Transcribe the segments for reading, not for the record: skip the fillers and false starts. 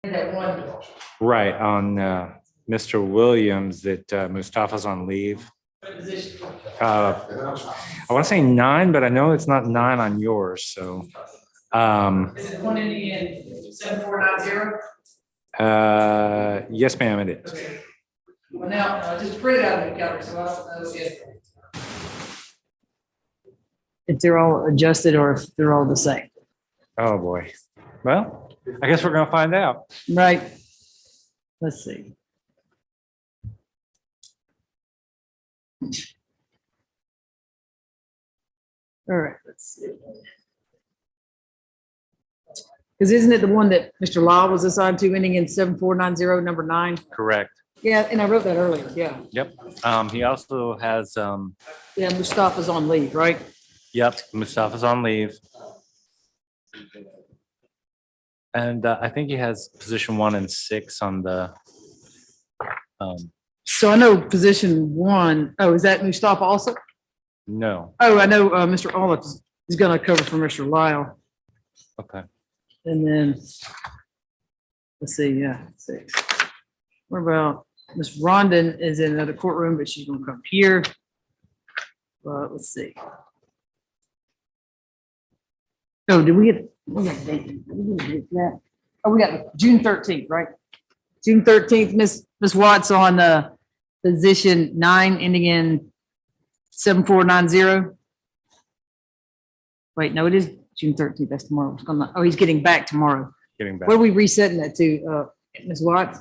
That one. Right, on Mr. Williams that Mustafa's on leave. Position. I want to say 9, but I know it's not 9 on yours, so. Is it one ending in 7490? Yes, ma'am, it is. Okay. Well, now, just print it out of the calendar, so I don't know if they're all adjusted or if they're all the same. Oh, boy. Well, I guess we're gonna find out. Right. Let's see. All right, let's see. Because isn't it the one that Mr. Law was assigned to ending in 7490, number 9? Correct. Yeah, and I wrote that earlier, yeah. Yep. He also has, Yeah, Mustafa's on leave, right? yep, Mustafa's on leave. And I think he has position 1 and 6 on the, So I know position 1, oh, is that Mustafa also? no. Oh, I know, Mr. Olive is gonna cover for Mr. Lyle. Okay. And then, let's see, yeah, 6. What about Miss Rondon is in another courtroom, but she's gonna come here. Let's see. Oh, did we get, we got a date? Did we get a date for that? Oh, we got June 13th, right? June 13th, Miss Watts on position 9 ending in 7490. Wait, no, it is June 13th. That's tomorrow. It's gonna- Oh, he's getting back tomorrow. Getting back. What are we resetting that to, Ms. Watts?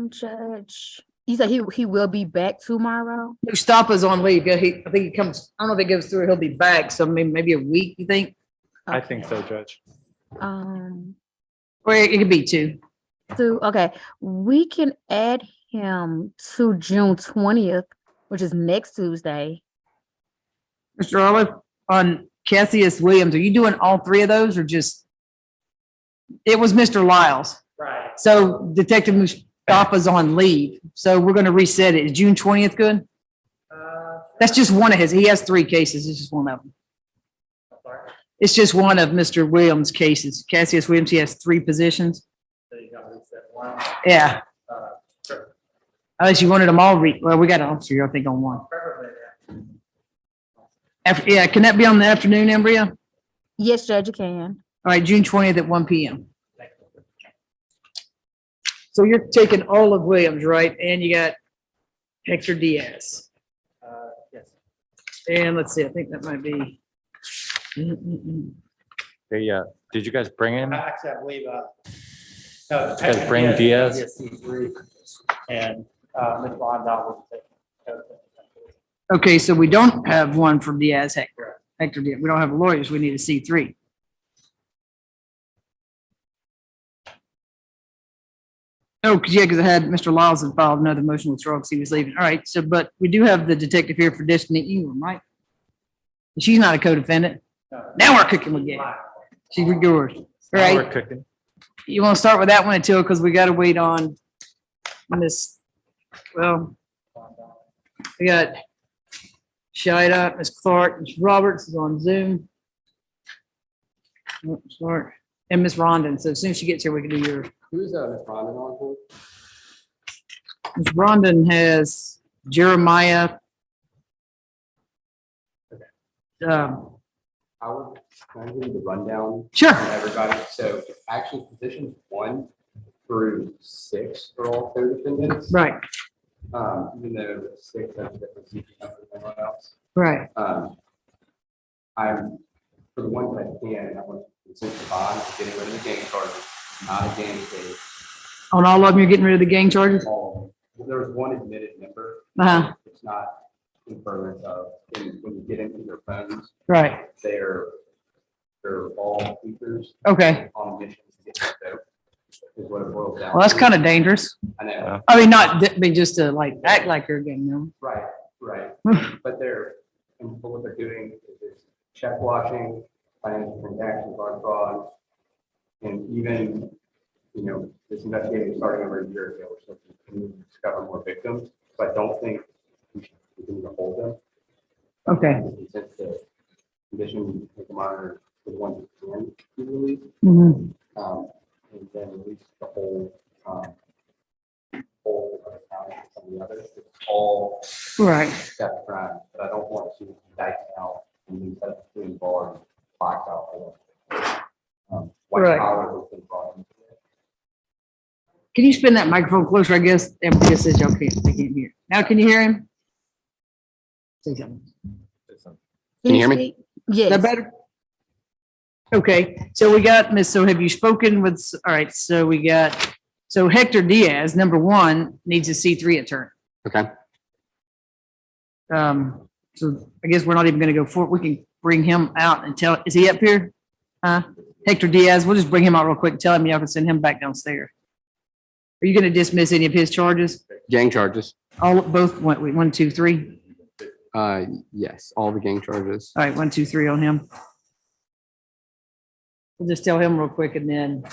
Judge, you said he will be back tomorrow? Mustafa's on leave. Yeah, I think he comes, I don't know if it goes through, he'll be back. So maybe a week, you think? I think so, Judge. Or it could be 2. So, okay, we can add him to June 20th, which is next Tuesday. Mr. Olive, on Cassius Williams, are you doing all 3 of those or just? It was Mr. Lyles. Right. So Detective Mustafa's on leave. So we're gonna reset it. Is June 20th good? That's just one of his. He has 3 cases. It's just one of them. Sorry. It's just one of Mr. Williams' cases. Cassius Williams, he has 3 positions. So you got reset one. Yeah. Sure. Unless you wanted them all well, we got all 3, I think, on one. Preferably, yeah. Yeah, can that be on the afternoon, Embryo? All Yes, Judge, you can. right, June 20th at 1 PM. Thank you. So you're taking all of Williams, right? And you got Hector Diaz. Yes. And let's see, I think that might be. Yeah. Did you guys bring him? Actually, I believe, no, guys bring Diaz? Yes, C3, and, Ms. Rondon will take. Okay, so we don't have one for Diaz, Hector Diaz. We don't have lawyers. We need a C3. Oh, yeah, because I had Mr. Lyles had filed another motion with withdrawal because he was leaving. All right, so, but we do have the detective here for Destiny Ingram, right? She's not a co-defendant. Now we're cooking with game. She's yours. All Now we're right, cooking. you want to start with that one until, because we got to wait on Miss, well, we got Shida, Miss Clark, Miss Roberts is on Zoom. Oh, sorry. And Miss Rondon. So as soon as she gets here, we can do yours. Who's Ms. Rondon on for? Miss Rondon has Jeremiah. Howard, can I give you the rundown? Sure. On everybody, so actually positions 1 through 6 are all co-defendants. Right, Even though 6 has a different CP number than everyone else. right. I'm, for the ones that can, I want to consent to bond, getting rid of the gang charges, not a gang case. On all of them, you're getting rid of the gang charges? All, there was 1 admitted member. Uh-huh. It's not in furtherance of, when you get into their phones, Right, they're all speakers okay. on a mission to get to dope, is what it boils down. Well, that's to. kind of dangerous. I know, I mean, not, be just to like act like you're a gang member. right, but and what they're doing is check washing, financial transactions, fraud, and even, this investigation starting over a year ago, so we can discover more victims, but I don't think we should continue to hold them. Okay. Consent to condition, take them on, for the ones that can be released. Mhm. and then release the whole of the county and some of the others. It's all Right. separate crimes, but I don't want to indict out and then set up between bars, box out for white Right. collar has been brought into it. Can you spin that microphone closer? I guess everybody says y'all can't, they can't hear. Now, can you hear him? Say something. Can you hear me? speak? Is Yes. that better? Okay, so we got, Miss, so have you spoken with, all right, so we got, so Hector Diaz, number one, needs a C3 attorney. Okay. So I guess we're not even gonna go forward. We can bring him out and tell, is he up here? Hector Diaz, we'll just bring him out real quick and tell him y'all can send him back downstairs. Are you gonna dismiss any of his charges? Gang charges. All, both, one, two, three? Yes, all the gang charges. All right, 1, 2, 3 on him. We'll just tell him real quick and then.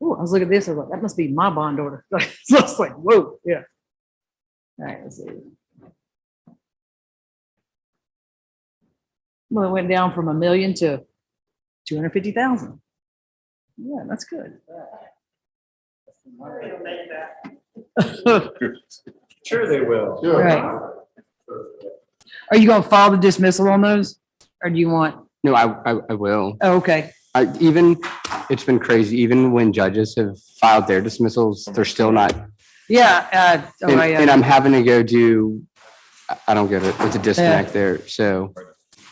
Oh, I was looking at this, I was like, that must be my bond order. So I was like, whoa, yeah. All right, let's see. Well, it went down from 1 million to 250,000. Yeah, that's good. Sure they will. Right. Are you gonna file the dismissal on those? Or do you want, No, I will. oh, okay, It's been crazy. Even when judges have filed their dismissals, they're still not. yeah, And I'm having to go do, I don't get it. It's a disconnect there. So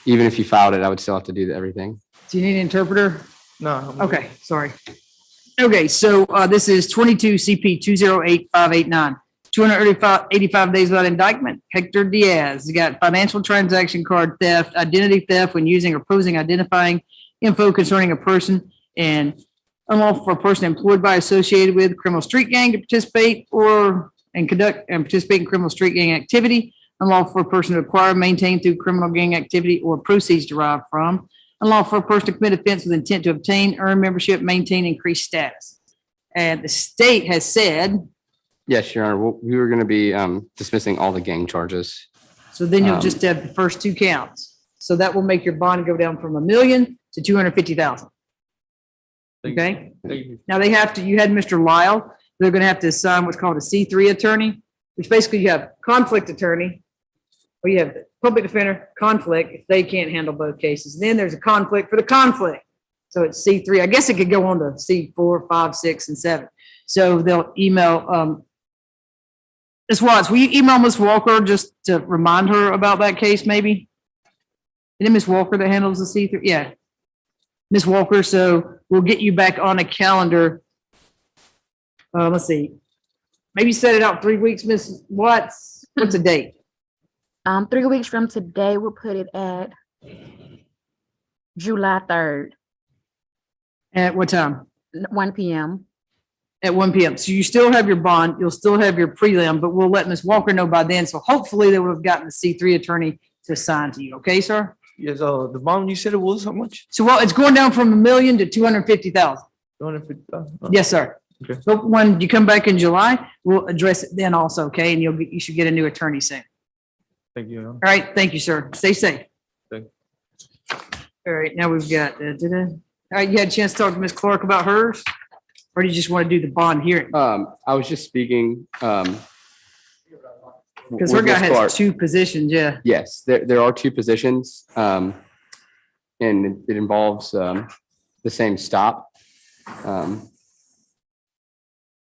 even if you filed it, I would still have to do everything. do you need an interpreter? No. Okay, sorry. Okay, so this is 22 CP 208589, 285 days without indictment. Hector Diaz, he got financial transaction card theft, identity theft when using or posing identifying info concerning a person, and unlawful for a person employed by, associated with criminal street gang to participate or and conduct and participate in criminal street gang activity. Unlawful for a person to acquire, maintain through criminal gang activity or proceeds derived from. Unlawful for a person to commit offense with intent to obtain, earn membership, maintain, increase status. And the state has said, Yes, Your Honor. We were going to be dismissing all the gang charges. so then you'll just have the first two counts. So that will make your bond go down from 1 million to 250,000. Okay? Thank you. Now they have to, you had Mr. Lyle, they're gonna have to assign what's called a C3 attorney, which basically you have conflict attorney, or you have public defender, conflict, if they can't handle both cases. Then there's a conflict for the conflict. So it's C3. I guess it could go on to C4, 5, 6, and 7. So they'll email, Ms. Watts, will you email Ms. Walker just to remind her about that case, maybe? Isn't it Ms. Walker that handles the C3? Yeah. Ms. Walker, so we'll get you back on a calendar. Let's see, maybe set it out 3 weeks, Ms. Watts. What's the date? 3 weeks from today, we'll put it at July 3rd, At what time? 1 p.m. At 1 p.m. So you still have your bond, you'll still have your prelim, but we'll let Ms. Walker know by then. So hopefully they would have gotten the C3 attorney to assign to you. Okay, sir? Yes, the bond you said it was how much? So well, it's going down from 1 million to 250,000. 250,000. Yes, sir. Okay. But when you come back in July, we'll address it then also, okay? And you should get a new attorney soon. Thank you. All right, thank you, sir. Stay safe. Thank All right, now we've got, all right, you had a chance to talk to Ms. Clark about hers? Or do you just want to do the bond hearing? I was just speaking. Because her with guy Ms. has Clark. 2 positions, yeah. Yes, there are 2 positions, and it involves the same stop.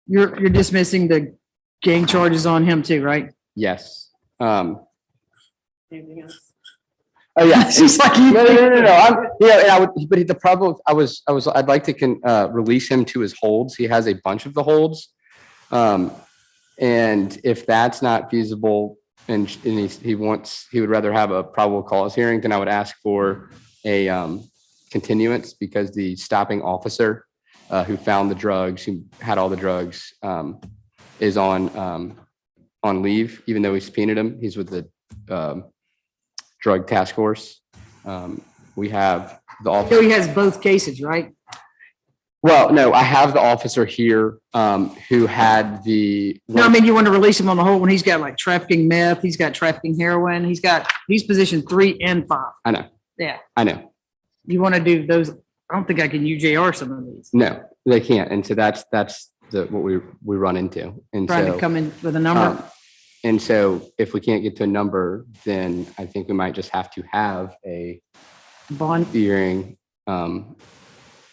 You're dismissing the gang charges on him too, right? Yes. Anything else? Oh, yeah. She's like, No. And I would, but the problem, I'd like to release him to his holds. He has a bunch of the holds. And if that's not feasible and he would rather have a probable cause hearing, then I would ask for a continuance because the stopping officer who found the drugs, who had all the drugs, is on leave, even though we subpoenaed him. He's with the drug task force. We have the So officer. he has both cases, right? Well, no, I have the officer here, who had the. No, I mean, you want to release him on the whole one. He's got like trafficking meth, he's got trafficking heroin, he's position 3 and 5. I know, Yeah, I know. you want to do those. I don't think I can UJR some of these. No, they can't. And so that's what we run into. And Trying to so, come in with a number. and so if we can't get to a number, then I think we might just have to have a Bond, hearing.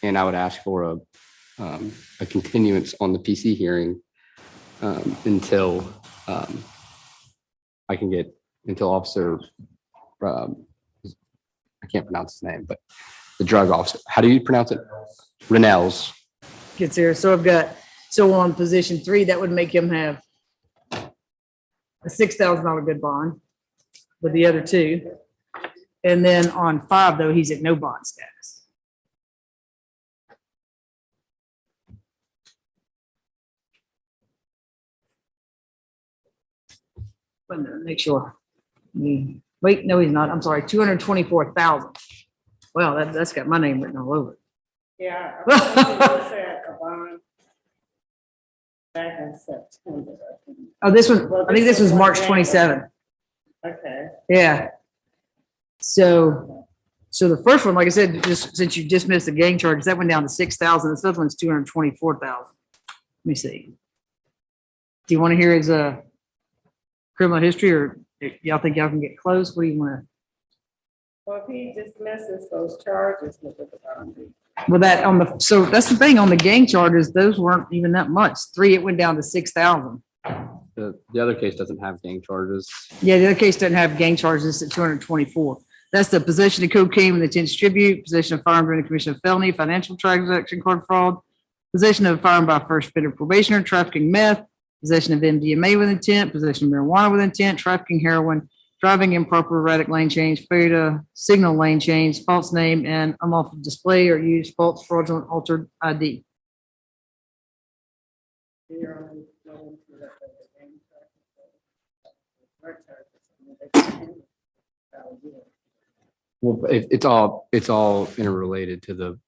And I would ask for a continuance on the PC hearing until I can get, until Officer, I can't pronounce his name, but the drug officer, how do you pronounce it? Rennell's. gets here. So I've got, so on position 3, that would make him have a $6,000 good bond with the other 2. And then on 5, though, he's at no bond status. Wait a minute, make sure. Wait, no, he's not. I'm sorry, 224,000. Well, that's got my name written all over it. Yeah. I think it was at a bond back in September. I think. Oh, this one, I think this was March 27th. Okay. Yeah. So the first one, like I said, just since you dismissed the gang charges, that went down to 6,000. This other one's 224,000. Let me see. Do you want to hear his criminal history, or y'all think y'all can get close? What do you want Well, if he dismisses those charges, look at the bond. to? Well, that on the, so that's the thing on the gang charges, those weren't even that much. 3, it went down to 6,000. The other case doesn't have gang charges. Yeah, the other case doesn't have gang charges at 224. That's the possession of cocaine with intent to distribute, possession of firearm during the commission of felony, financial transaction, card fraud, possession of a firearm by a first offender probationer, trafficking meth, possession of MDMA with intent, possession of marijuana with intent, trafficking heroin, driving improper erratic lane change, failure to signal lane change, false name, and unlawful display or use false fraudulent altered ID. Well, it's all interrelated to the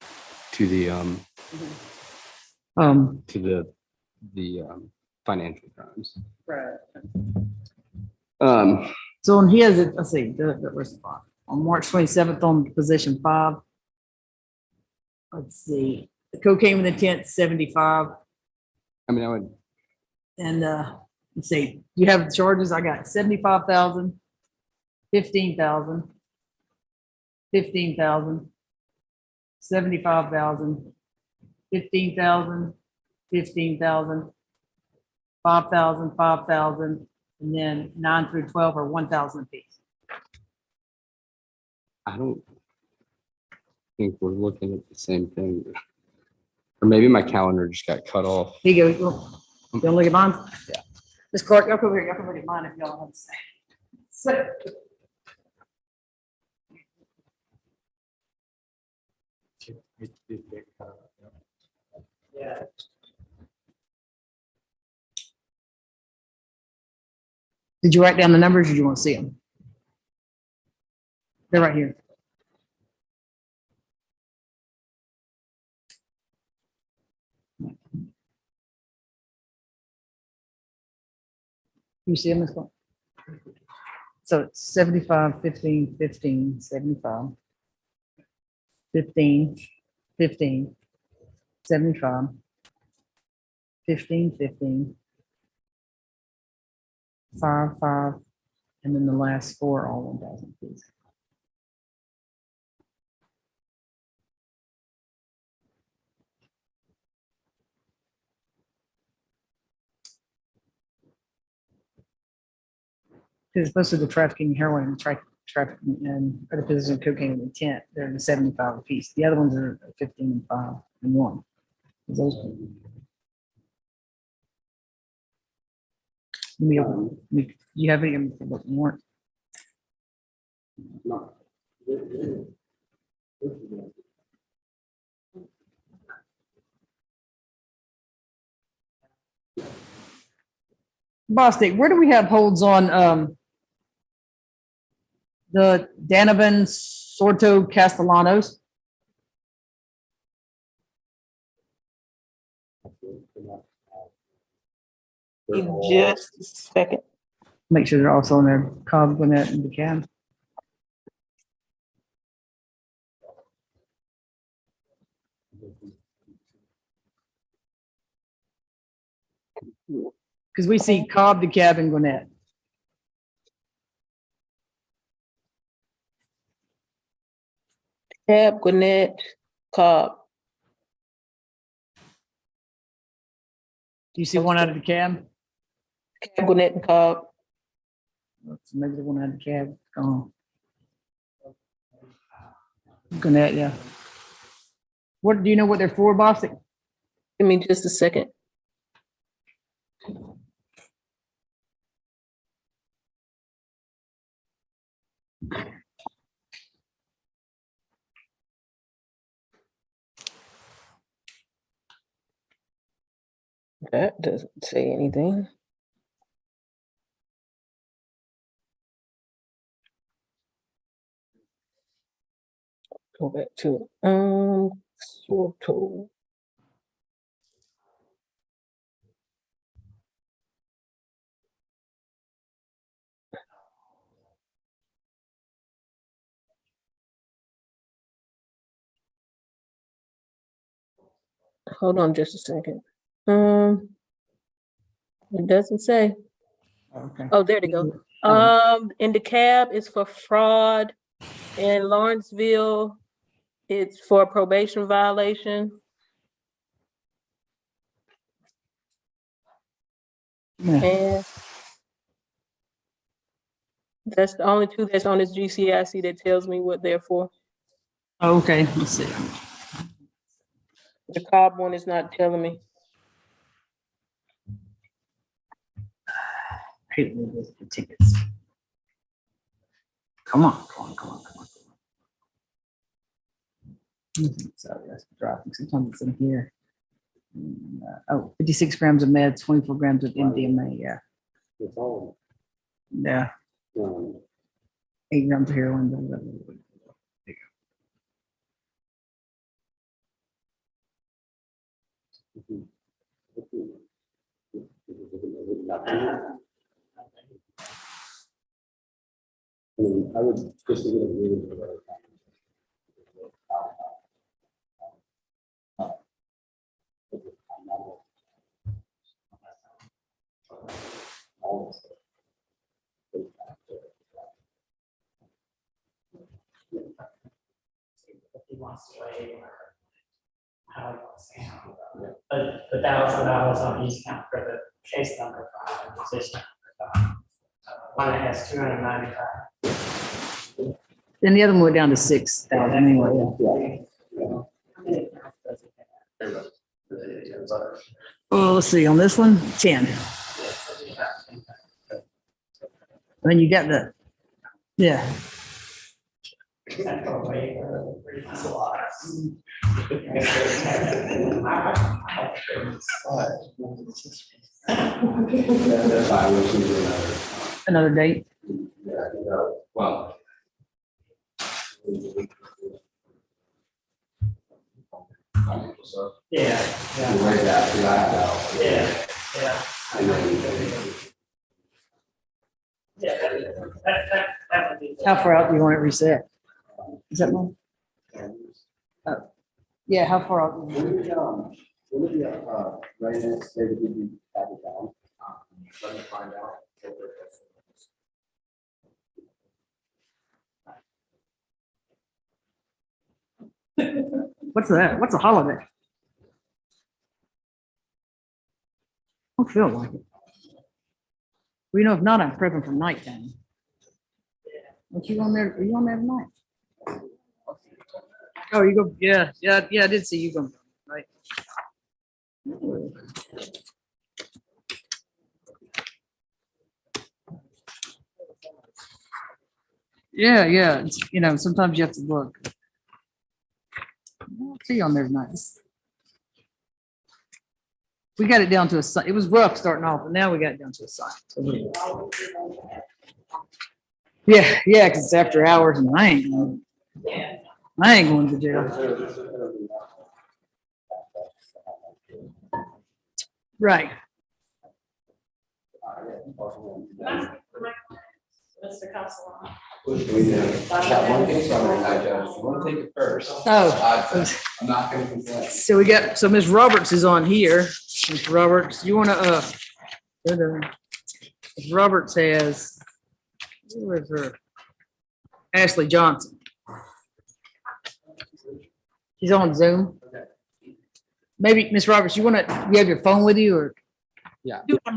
financial crimes. Right. So on he has it, let's see, where's the bond? On March 27th on position 5. Let's see, the cocaine with intent 75. I mean, I would, And let's see, you have the charges. I got 75,000, 15,000, 15,000, 75,000, 15,000, 15,000, 5,000, 5,000, and then 9 through 12 are 1,000 apiece. I don't think we're looking at the same thing. Or maybe my calendar just got cut off. Here you go. You want to look at mine? Yeah. Ms. Clark, y'all come over here. Y'all come look at mine if y'all want to say. So, Yeah. did you write down the numbers or do you want to see them? They're right here. You see them, Ms. Clark? So it's 75, 15, 15, 75, 15, 15, 75, 15, 15, 5, 5, and then the last 4 are all 1,000 apiece. Because most of the trafficking heroin and trafficking and other positions of cocaine with intent, they're in the 75 apiece. The other ones are 15 and 5 and 1. Those. You have any more? Bostic, where do we have holds on the Danovan Sorto Castellanos? In just a second. Make sure they're also on their Cobb, Gwinnett, and DeKalb. Because we see Cobb, DeKalb, and Gwinnett. Tab, Gwinnett, Cobb. Do you see one out of DeKalb? Tab, Gwinnett, and Cobb. Maybe the one out of DeKalb. Gone. Gwinnett, yeah. What, do you know what they're for, Bostic? Give me just a second. That doesn't say anything. Go back to, sort of. Hold on just a second. It doesn't say. Okay. Oh, there they go. In the cab is for fraud. In Lawrenceville, it's for probation violation. Yeah. And that's the only two that's on this GCIC that tells me what they're for. Okay, let's see. The Cobb one is not telling me. I hate when they do the tickets. Come on, come on, come on, come on. So that's dropping. Sometimes it's in here. Oh, 56 grams of meds, 24 grams of MDMA. Yeah. It's all, Yeah. 8 grams of heroin. Blah, blah, blah, blah. There I would just leave it at reading for the If he wants to waive or how he wants to handle it. But $1,000 on each count for the case number 5 and position number 5. One that has 295. Then the other one went down to 6,000 anyway. Oh, let's see, on this one, 10. Then you got the, yeah. Except for waiver, it's a lot. Another date. Well. Yeah, yeah, yeah, yeah. Yeah, that would be. How far out do you want it reset? Is that one? Oh, yeah, how far out? Right now, say that we'd be at it down. Trying to find out. What's that? What's a holiday? I don't feel like it. Well, you know, if not, I'm prepping for nighttime. What you on there? Are you on there tonight? Oh, you go, yeah, yeah, yeah, I did see you go, right? Yeah, yeah, it's, you know, sometimes you have to look. I'll see you on there nice. We got it down to a, it was rough starting off, but now we got it down to a science. Yeah, yeah, because it's after hours and I ain't going to jail. Right. Mr. Council. Got one case on it, I Judge. You want to take it first? Oh, I'm not going to consent. so we got, so Ms. Roberts is on here. Ms. Roberts, you want to, Ms. Roberts has, where's her? Ashley Johnson. She's on Zoom. Maybe, Ms. Roberts, you want to, you have your phone with you, or?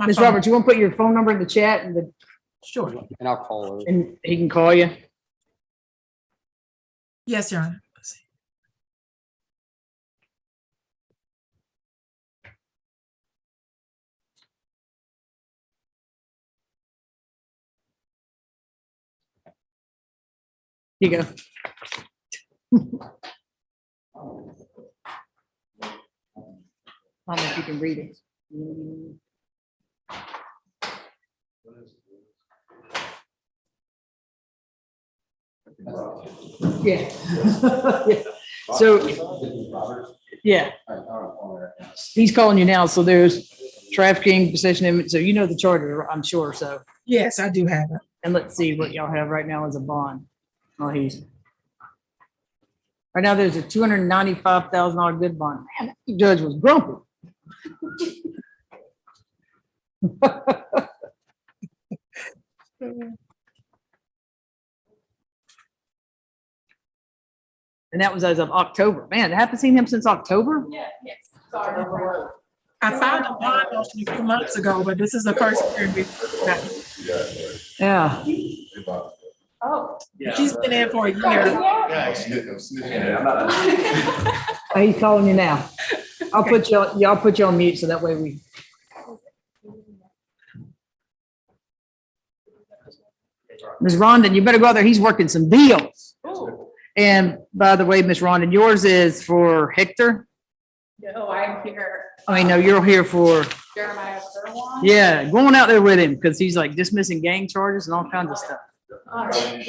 Ms. Roberts, you want to put your phone number in the chat and Sure. And I'll call her. and he can call you? Yes, Your Honor. Here you go. I don't know if you can read it. Yeah. Yeah. So, yeah, he's calling you now. So there's trafficking, possession, so you know the charter, I'm sure. So, Yes, I do have it. and let's see what y'all have right now as a bond. Oh, he's. Right now, there's a $295,000 good bond. Man, the judge was grumpy. And that was as of October. Man, I haven't seen him since October. Yeah, yes, sorry. I filed a bond motion a few months ago, but this is the first year Yeah. Oh. she's been in for a year. Oh, he's calling you now. I'll put you, y'all put you on mute so that way we. Ms. Rondon, you better go out there. He's working some deals. And by the way, Ms. Rondon, yours is for Hector. No, I'm here. I know you're here for, Jeremiah Furlong. yeah, going out there with him because he's like dismissing gang charges and all kinds of stuff. All right.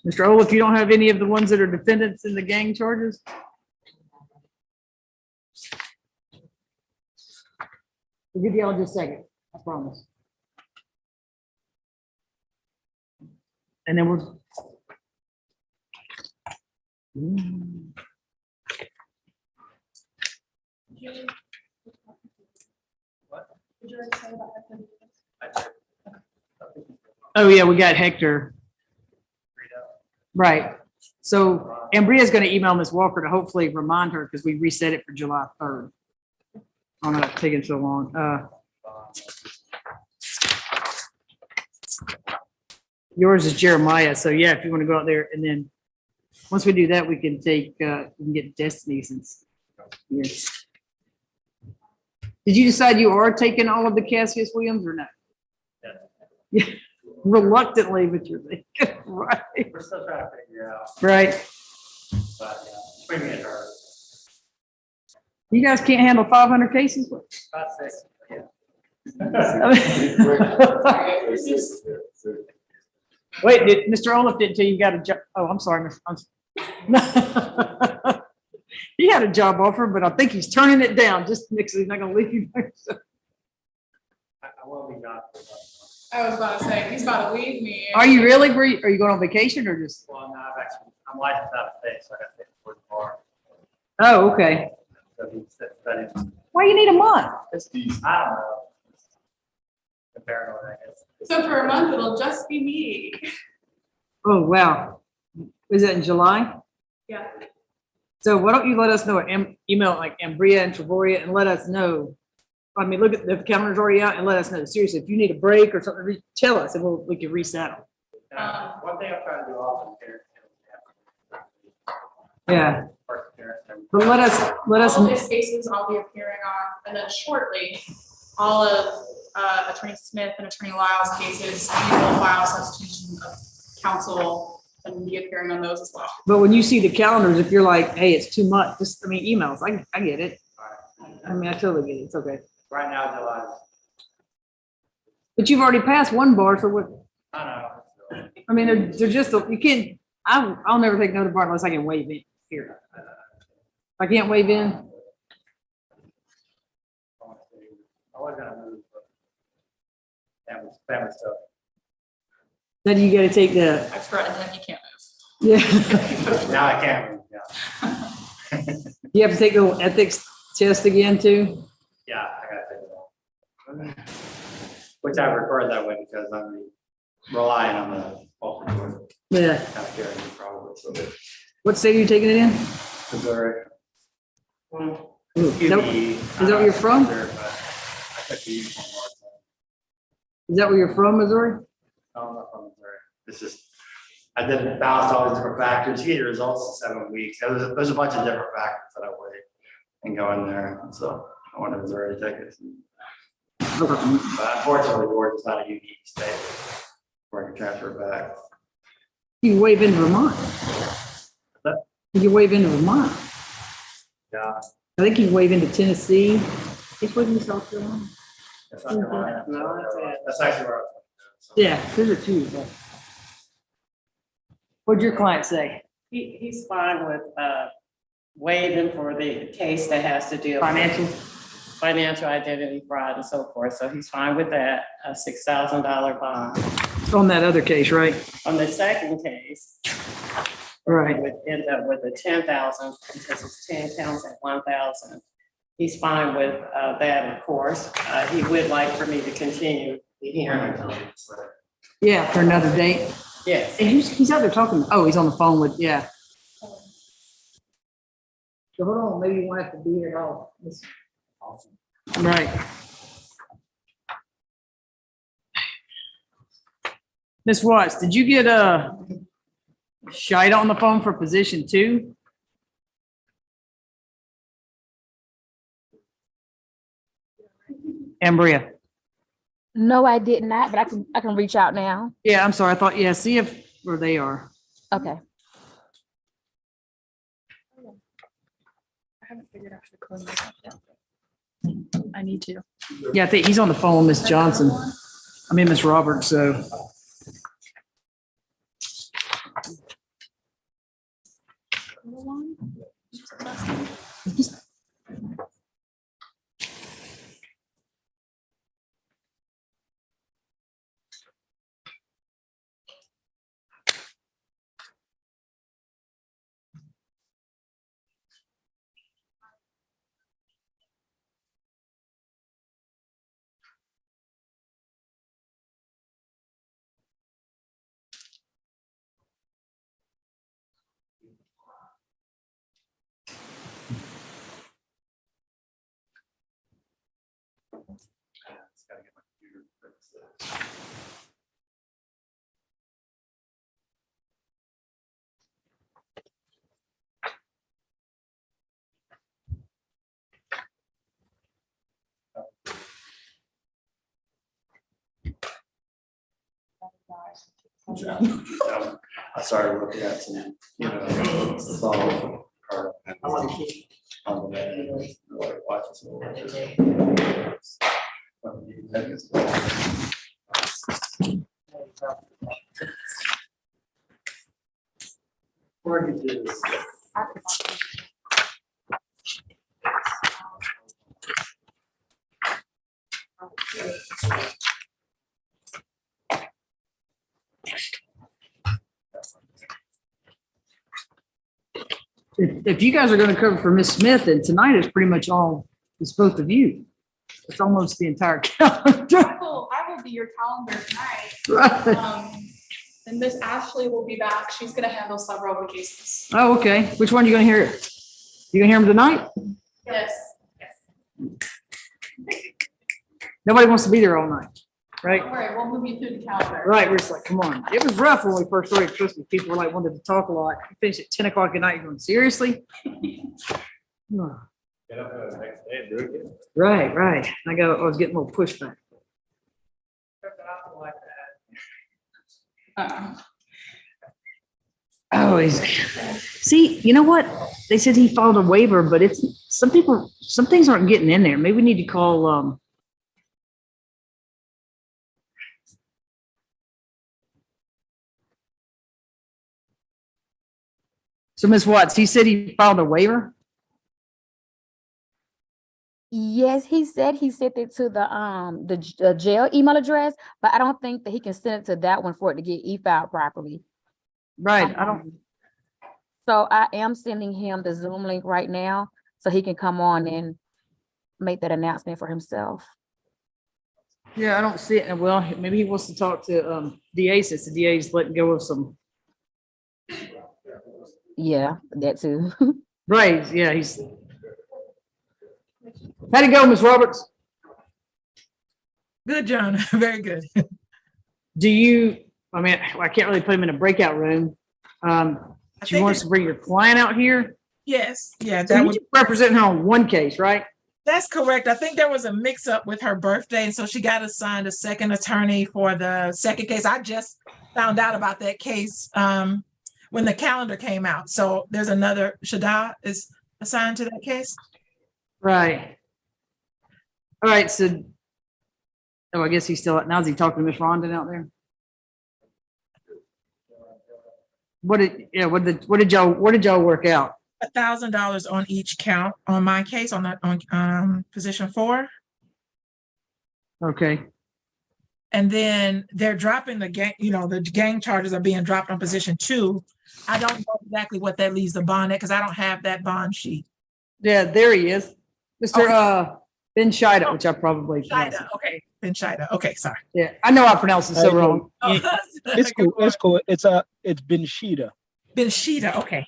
Mr. Olaf, you don't have any of the ones that are defendants in the gang charges? We'll give y'all just a second, I promise. And then we're. Oh, yeah, we got Hector. Right. So, and Bria's going to email Ms. Walker to hopefully remind her because we reset it for July 3rd. I don't know, it's taking so long. Yours is Jeremiah. So yeah, if you want to go out there and then once we do that, we can take, we can get Destiny since. Yeah. Did you decide you are taking all of the Cassius Williams or not? Yeah. Reluctantly, but you're thinking, right? We're still trying to figure out, Right. but between me and her, You guys can't handle 500 cases? about 6, yeah. Wait, did Mr. Olaf didn't tell you got a job? Oh, I'm sorry. He had a job offer, but I think he's turning it down just because he's not gonna leave you. I will be gone. I was about to say, he's about to leave me. Are you really? Are you going on vacation or just? Well, no, I'm licensed out of state, so I got to take it for the bar. Oh, okay. So he's studying, Why you need a month? I don't know. The paranoid, I guess. So for a month, it'll just be me. Oh, wow. Is it in July? Yeah. So why don't you let us know, email like Ambria and Travoria and let us know. I mean, look at the calendar's already out and let us know. Seriously, if you need a break or something, tell us and we can resettle. One thing I'm trying to do often here. Yeah. But let us. All of his cases I'll be appearing on, and then shortly, all of Attorney Smith and Attorney Lyle's cases, we will file substitution of counsel and be appearing on those as well. But when you see the calendars, if you're like, hey, it's too much, just, I mean, emails, I get it. I mean, I totally get it. It's okay. Right now, July. But you've already passed one bar, so what, I know. I mean, they're just, you can't, I'll never take another bar unless I can waive in here. I can't waive in. I was gonna family stuff. Then you gotta take the, I threatened him, he can't yeah. Now I can't, yeah. You have to take the ethics test again too? Yeah, I gotta take it off. Which I record that way because I'm relying on the Fulton board, Yeah. kind of carrying me probably, so that What state are you taking it in? Missouri. Ooh, Is that where you're from? I took the easy one. Is that where you're from, Missouri? No, I'm not from Missouri. This is, I did balance all these different factors. You get your results in 7 weeks. There's a bunch of different factors that I weigh and go in there. So I went to Missouri to take it. But unfortunately, Georgia's not a unique state where I can transfer back. You wave in Vermont. You wave into Vermont. Yeah. I think you wave into Tennessee. It's waving to South Carolina. That's not Carolina. No, that's it. That's actually where I was. So. Yeah, those are two. What'd your client say? He's fine with, waiving for the case that has to deal. with Financial? Financial identity fraud and so forth, so he's fine with that, a $6,000 bond. On that other case, right? On the second case, Right. would end up with a 10,000 because it's 10 counts at 1,000. He's fine with that, of course. He would like for me to continue the hearing. Yeah, for another date. Yes. Hey, he's out there talking. Oh, he's on the phone with, yeah. So hold on, maybe you won't have to be here at all. Right. Ms. Watts, did you get Shida on the phone for position 2? Ambria. No, I did not, but I can reach out now. Yeah, I'm sorry. I thought, yeah, see if where they are. Okay. I haven't figured out how to close myself yet. I need to. Yeah, I think he's on the phone with Miss Johnson. I mean, Miss Roberts, so. Just gotta get my computer fixed. I started looking at some, solve or on the watching some. Mortgages. If you guys are going to cover for Miss Smith, then tonight is pretty much all, it's both of you. It's almost the entire calendar. I will be your calendar tonight. Right. And Miss Ashley will be back. She's gonna handle several of the cases. Oh, okay. Which one are you going to hear? You going to hear them tonight? Yes. Nobody wants to be there all night, right? Don't worry, we'll move you through the calendar. Right, we're just like, come on. It was rough when we first started Christmas. People were like, wanted to talk a lot. We finished at 10 o'clock at night. You're going, seriously? Oh, Get up there the next day and do it again. right, right. I was getting a little pushback. Oh, see, you know what? They said he filed a waiver, but it's, some things aren't getting in there. Maybe we need to call, so Ms. Watts, he said he filed a waiver? Yes, he said he sent it to the jail email address, but I don't think that he can send it to that one for it to get e-filed properly. Right, I don't, So I am sending him the Zoom link right now so he can come on and make that announcement for himself. yeah, I don't see it. Well, maybe he wants to talk to, DA since the DA's letting go of some Yeah, that too. raise. Yeah, he's. How'd it go, Ms. Roberts? Good, John, very good. Do you, I mean, I can't really put him in a breakout room. Do you want us to bring your client out here? Yes, yeah, So that you would, just represent her on one case, right? that's correct. I think there was a mix up with her birthday, and so she got assigned a second attorney for the second case. I just found out about that case when the calendar came out. So there's another, Shada is assigned to that case. Right. All right, so, oh, I guess he's still, now is he talking to Miss Rondon out there? What did y'all work out? $1,000 on each count on my case on position 4. Okay, And then they're dropping the gang, the gang charges are being dropped on position 2. I don't know exactly what that leaves the bond at because I don't have that bond sheet. yeah, there he is. Mr. Ben Shida, which I probably pronounced. Shida, okay, Ben Shida. Okay, sorry. Yeah, I know I pronounced it so wrong. Oh, It's cool. It's cool. It's been Sheeta. Ben Shida, okay.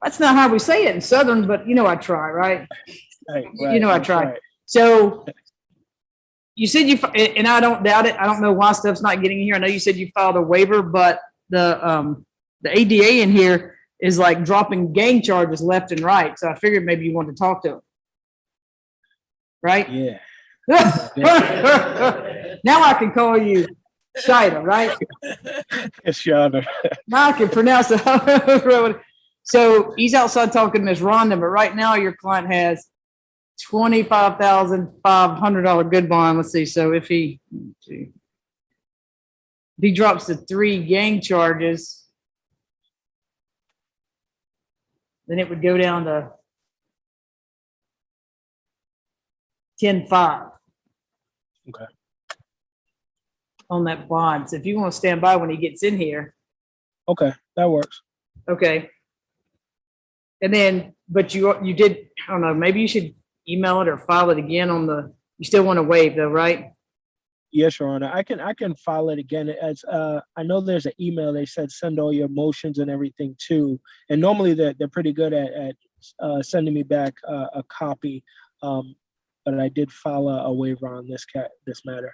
That's not how we say it in Southern, but I try, right? Right, You know I that's tried. right. So you said and I don't doubt it. I don't know why stuff's not getting here. I know you said you filed a waiver, but the ADA in here is like dropping gang charges left and right. So I figured maybe you wanted to talk to him. Right? Yeah. Now I can call you Shida, right? It's your honor. Now I can pronounce it. So he's outside talking to Ms. Rhonda, but right now your client has $25,500 good bond. Let's see. So if he drops the 3 gang charges, then it would go down to 10.5. Okay. On that bond. So if you want to stand by when he gets in here, Okay, that works. okay. And then, but you did, I don't know, maybe you should email it or file it again you still want to waive though, right? Yes, Your Honor. I can file it again as I know there's an email they said send all your motions and everything too. And normally they're pretty good at sending me back a copy. But I did file a waiver on this matter.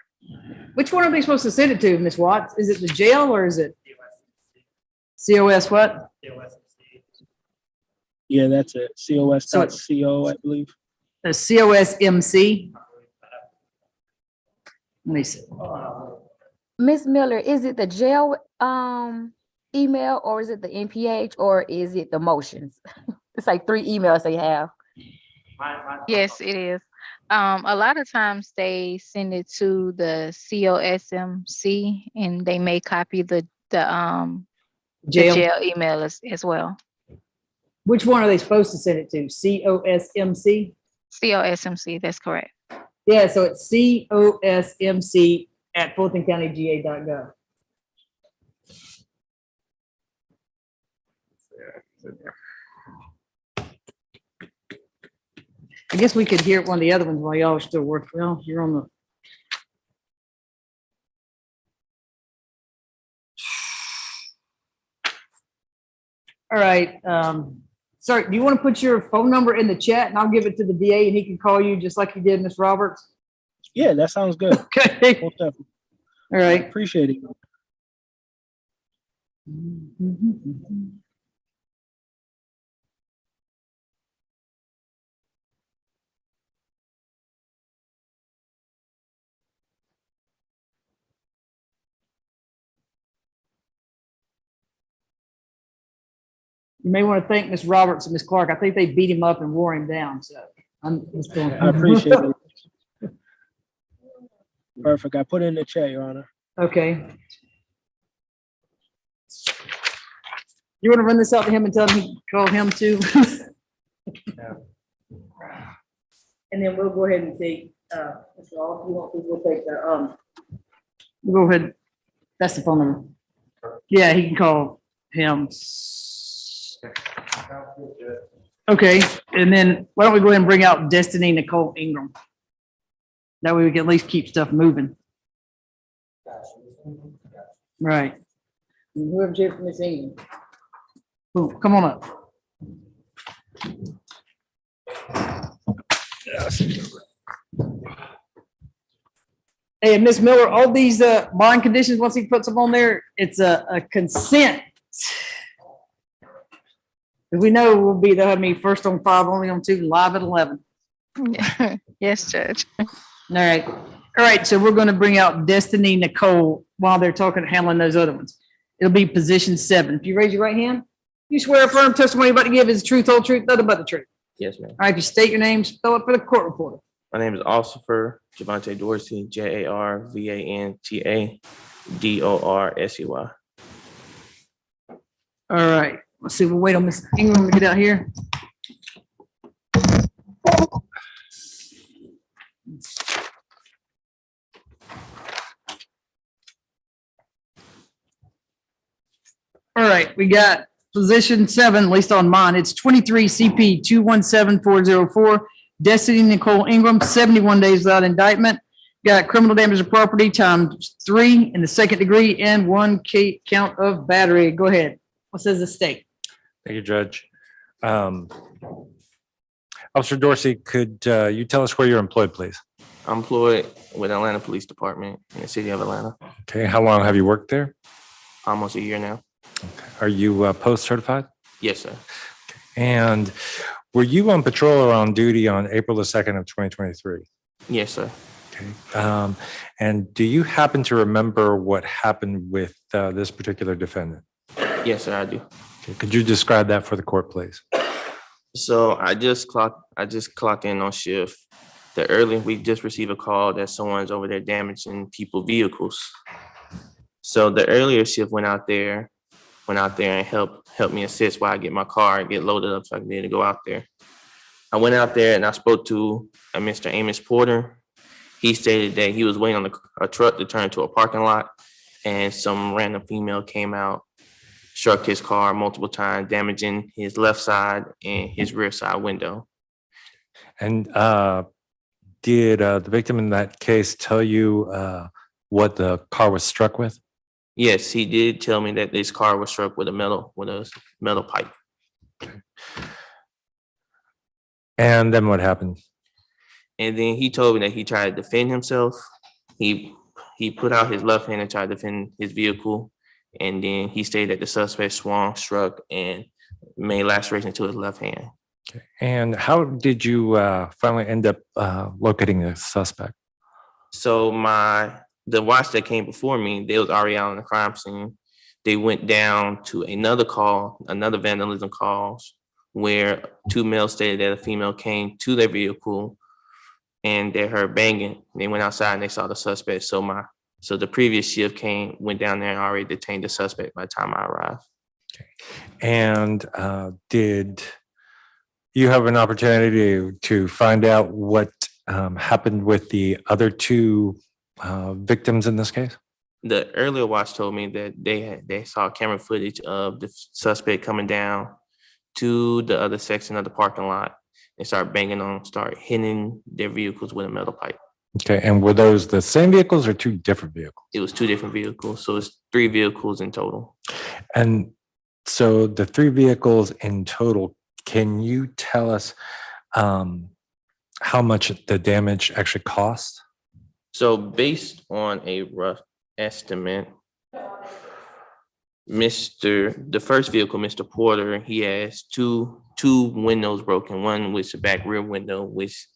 Which one are they supposed to send it to, Ms. Watts? Is it the jail or is it COS what? Yeah, that's it. COS.co, I believe. The COSMC? Let me see. Miss Miller, is it the jail email or is it the NPH or is it the motions? It's like 3 emails they have. Yes, it is. A lot of times they send it to the COSMC and they may copy the Jail? jail email as well. Which one are they supposed to send it to? COSMC? COSMC, that's correct. Yeah, so it's COSMC@FultonCountyGA.gov. I guess we could hear one of the other ones while y'all are still working. Well, you're on the. All right. Sorry, do you want to put your phone number in the chat and I'll give it to the DA and he can call you just like he did, Ms. Roberts? Yeah, that sounds good. Okay. Most definitely. All right. Appreciate it. You may want to thank Ms. Roberts and Ms. Clark. I think they beat him up and wore him down, so I'm just going. I appreciate it. Perfect. I put it in the chat, Your Honor. Okay. You want to run this out to him and tell him he called him too? And then we'll go ahead and take, Mr. All, if you want, we'll take the, we'll go ahead. That's the phone number. Yeah, he can call him. Okay, and then why don't we go ahead and bring out Destiny Nicole Ingram? That way we can at least keep stuff moving. Right. And whoever's here from Miss Ingram. Boom, come on up. Hey, Miss Miller, all these bond conditions, once he puts them on there, it's a consent. We know we'll be the, first on 5, only on 2, live at 11. Yes, Judge. All right. All right. So we're going to bring out Destiny Nicole while they're handling those other ones. It'll be position 7. If you raise your right hand, you swear affirm testimony you're about to give is truth, whole truth, nothing but the truth. Yes, ma'am. All right. If you state your name, spell it for the court reporter. My name is Alcifer Javante Dorsey, JARVANTADORSEY. All right. Let's see. We'll wait on Miss Ingram to get out here. All right, we got position 7, at least on mine. It's 23 CP 217404. Destiny Nicole Ingram, 71 days without indictment. Got criminal damage to property times 3 in the 2nd degree and 1 count of battery. Go ahead. What says the state? Thank you, Judge. Officer Dorsey, could you tell us where you're employed, please? I'm employed with Atlanta Police Department in the city of Atlanta. Okay, how long have you worked there? Almost a year now. Okay. Are you post-certified? Yes, sir. And were you on patrol or on duty on April the 2nd of 2023? Yes, sir. Okay. And do you happen to remember what happened with this particular defendant? Yes, sir, I do. Okay. Could you describe that for the court, please? So I just clocked in on shift. We just received a call that someone's over there damaging people's vehicles. So the earlier shift went out there and helped me assist while I get my car and get loaded up so I can be able to go out there. I went out there and I spoke to Mr. Amos Porter. He stated that he was waiting on a truck to turn into a parking lot, and some random female came out, struck his car multiple times, damaging his left side and his rear side window. And did the victim in that case tell you what the car was struck with? Yes, he did tell me that this car was struck with a metal pipe. Okay. And then what happened? And then he told me that he tried to defend himself. He put out his left hand and tried to defend his vehicle. And then he stated that the suspect swung, struck, and made laceration to his left hand. Okay. And how did you finally end up locating the suspect? So the watch that came before me, they was already out on the crime scene. They went down to another vandalism calls, where 2 males stated that a female came to their vehicle and they heard banging. They went outside and they saw the suspect. So the previous shift went down there and already detained the suspect by the time I arrived. Okay. And did you have an opportunity to find out what happened with the other 2 victims in this case? The earlier watch told me that they saw camera footage of the suspect coming down to the other section of the parking lot and start hitting their vehicles with a metal pipe. Okay, and were those the same vehicles or 2 different vehicles? It was 2 different vehicles, so it's 3 vehicles in total. And so the 3 vehicles in total, can you tell us how much the damage actually cost? So based on a rough estimate, the first vehicle, Mr. Porter, he has two windows broken. One with the back rear window, which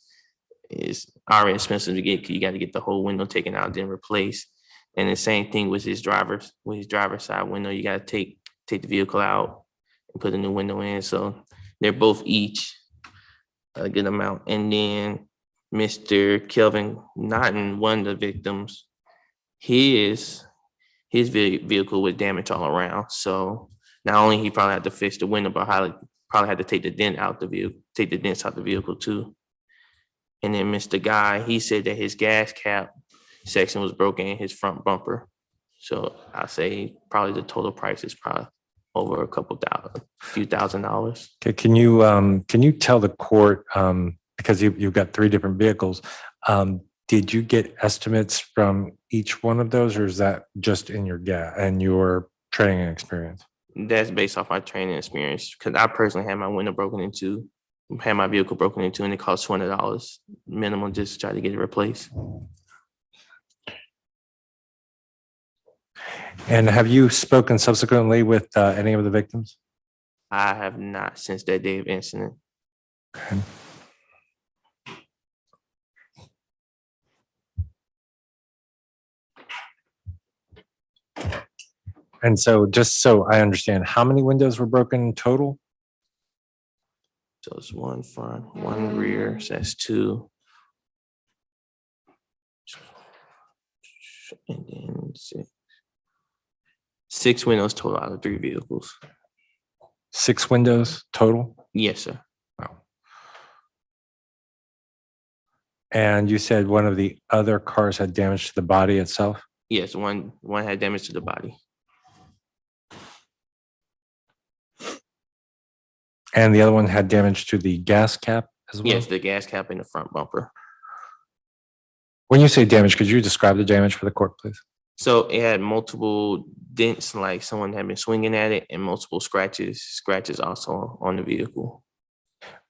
is already expensive to get because you got to get the whole window taken out then replaced. And the same thing with his driver's side window. You got to take the vehicle out and put a new window in. So they're both each a good amount. And then Mr. Kelvin Naughton, one of the victims, his vehicle was damaged all around. So not only he probably had to fix the window, but probably had to take the dent out the vehicle, take the dents out the vehicle too. And then Mr. Guy, he said that his gas cap section was broken in his front bumper. So I say probably the total price is probably over a few $1,000s. Okay, can you tell the court, because you've got 3 different vehicles, did you get estimates from each one of those, or is that just in your training and experience? That's based off my training experience, because I personally had my vehicle broken into, and it cost $200 minimum just to try to get it replaced. And have you spoken subsequently with any of the victims? I have not since that day of incident. Okay. And so just so I understand, how many windows were broken in total? So it's 1 front, 1 rear, so that's 2. And then 6 windows total out of 3 vehicles. 6 windows total? Yes, sir. Wow. And you said one of the other cars had damage to the body itself? Yes, one had damage to the body. And the other one had damage to the gas cap as well? Yes, the gas cap in the front bumper. When you say damage, could you describe the damage for the court, please? So it had multiple dents, like someone had been swinging at it, and multiple scratches also on the vehicle.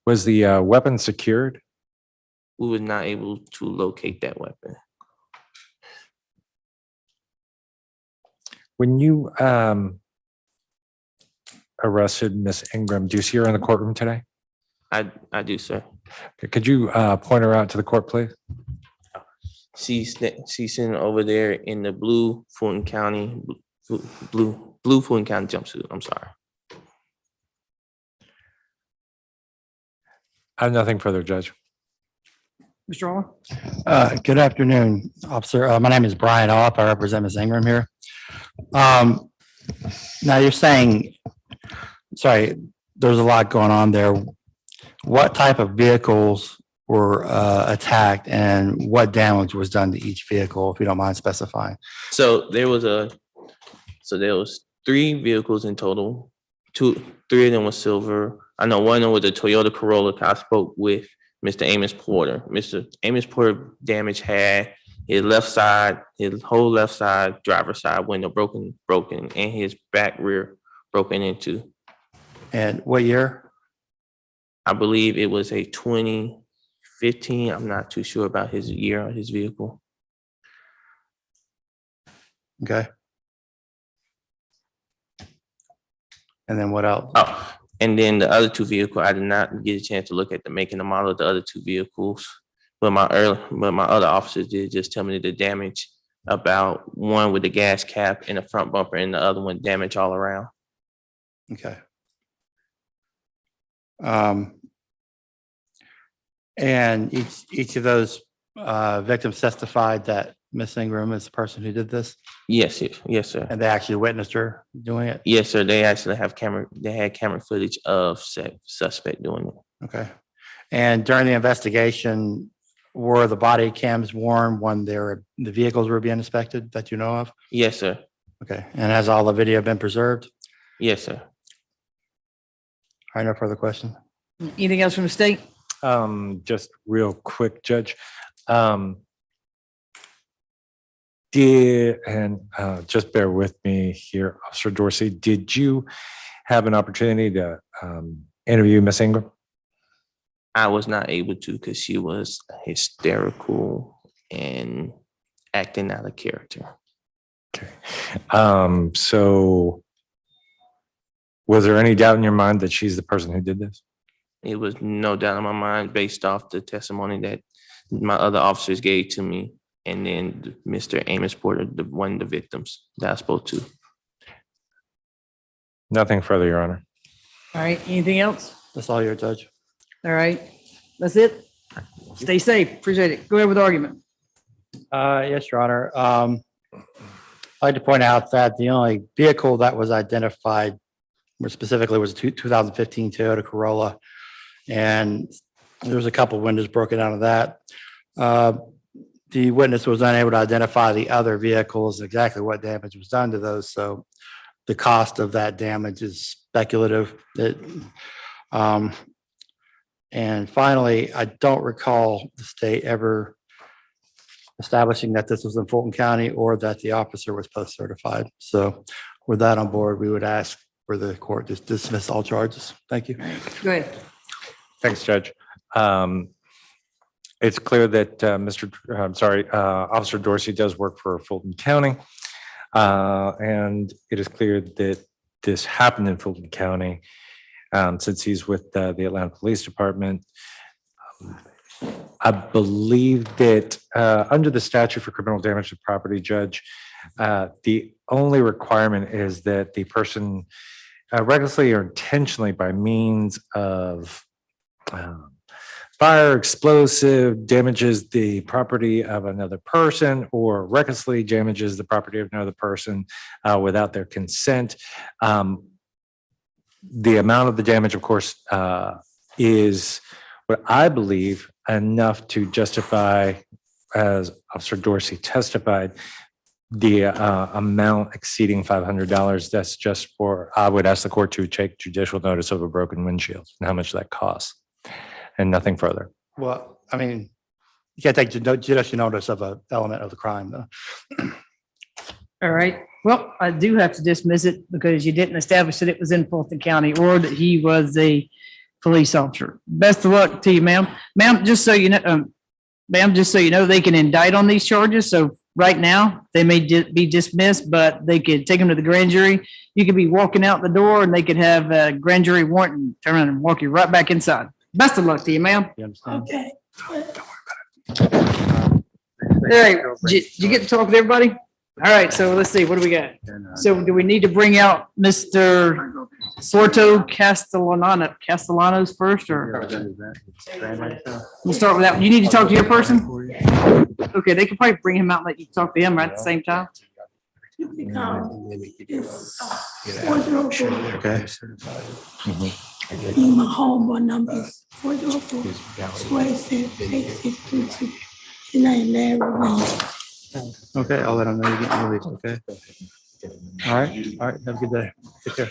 Was the weapon secured? We were not able to locate that weapon. When you arrested Miss Ingram, do you see her in the courtroom today? I do, sir. Okay, could you point her out to the court, please? She's sitting over there in the blue Fulton County Fulton County jumpsuit. I'm sorry. I have nothing further, Judge. Mr. Orr? Good afternoon, officer. My name is Brian Opp. I represent Ms. Ingram here. Now you're saying, sorry, there's a lot going on there. What type of vehicles were attacked and what damage was done to each vehicle, if you don't mind specifying? So there was 3 vehicles in total. 3 of them was silver. I know one of them was a Toyota Corolla. I spoke with Mr. Amos Porter. Mr. Amos Porter damage had his whole left side, driver's side window broken, and his back rear broken into. And what year? I believe it was a 2015. I'm not too sure about his year on his vehicle. Okay. And then what else? Oh, and then the other 2 vehicles, I did not get a chance to look at the make and the model of the other 2 vehicles. But my other officers did just tell me the damage about one with the gas cap in the front bumper and the other one damage all around. Okay. And each of those victims testified that Miss Ingram is the person who did this? Yes, sir. And they actually witnessed her doing it? Yes, sir. They actually had camera footage of suspect doing it. Okay. And during the investigation, were the body cams worn when the vehicles were being inspected that you know of? Yes, sir. Okay. And has all the video been preserved? Yes, sir. All right, no further questions. Anything else from the state? Just real quick, Judge. Just bear with me here, Officer Dorsey. Did you have an opportunity to interview Miss Ingram? I was not able to because she was hysterical and acting out of character. Okay. So was there any doubt in your mind that she's the person who did this? It was no doubt in my mind based off the testimony that my other officers gave to me, and then Mr. Amos Porter, one of the victims that I spoke to. Nothing further, Your Honor. All right, anything else? That's all your Judge. All right, that's it. Stay safe. Appreciate it. Go ahead with the argument. Yes, Your Honor. I'd like to point out that the only vehicle that was identified more specifically was a 2015 Toyota Corolla. And There was a couple windows broken out of that. The witness was unable to identify the other vehicles, exactly what damage was done to those. So the cost of that damage is speculative. And finally, I don't recall the state ever establishing that this was in Fulton County or that the officer was post-certified. So with that on board, we would ask for the court to dismiss all charges. Thank you. Go ahead. Thanks, Judge. It's clear that Officer Dorsey does work for Fulton County. And it is clear that this happened in Fulton County since he's with the Atlanta Police Department. I believe that under the statute for criminal damage to property, Judge, the only requirement is that the person recklessly or intentionally by means of fire, explosive, damages the property of another person or recklessly damages the property of another person without their consent. The amount of the damage, of course, is what I believe enough to justify, as Officer Dorsey testified, the amount exceeding $500. That's just for, I would ask the court to take judicial notice of a broken windshield and how much that costs, and nothing further. Well, I mean, you can't take judicial notice of an element of the crime, though. All right. Well, I do have to dismiss it because you didn't establish that it was in Fulton County or that he was a police officer. Best of luck to you, ma'am. Ma'am, just so you know, they can indict on these charges. So right now, they may be dismissed, but they could take them to the grand jury. You could be walking out the door and they could have a grand jury warrant and turn around and walk you right back inside. Best of luck to you, ma'am. You understand? Okay. All right. Did you get to talk with everybody? All right. So let's see. What do we got? So do we need to bring out Mr. Sorto Castellanos first, or we'll start with that? You need to talk to your person? Okay, they could probably bring him out and let you talk to him right at the same time. Okay. My home number is 404-287-8622. His name Larry Williams. Okay, I'll let them know you're getting released, okay? All right, have a good day. Take care.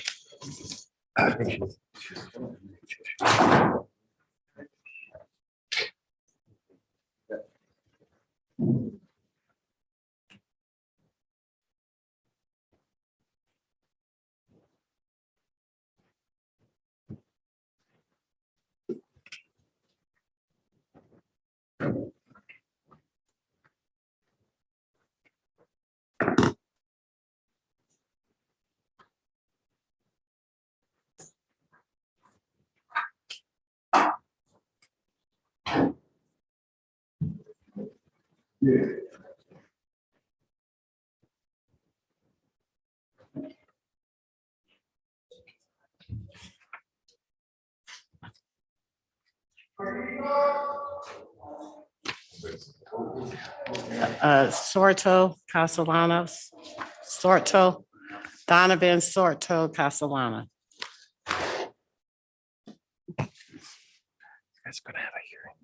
Sorto Castellanos, Donovan Sorto Castellano. That's gonna have a hearing.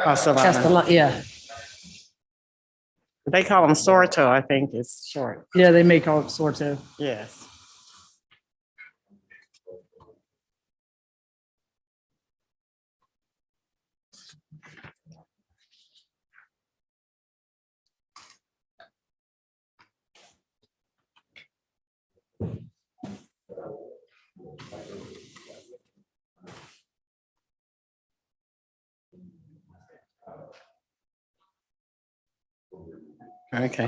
Castellano. Yeah. They call him Sorto, I think it's short. Yeah, they may call it Sorto. Yes. Okay.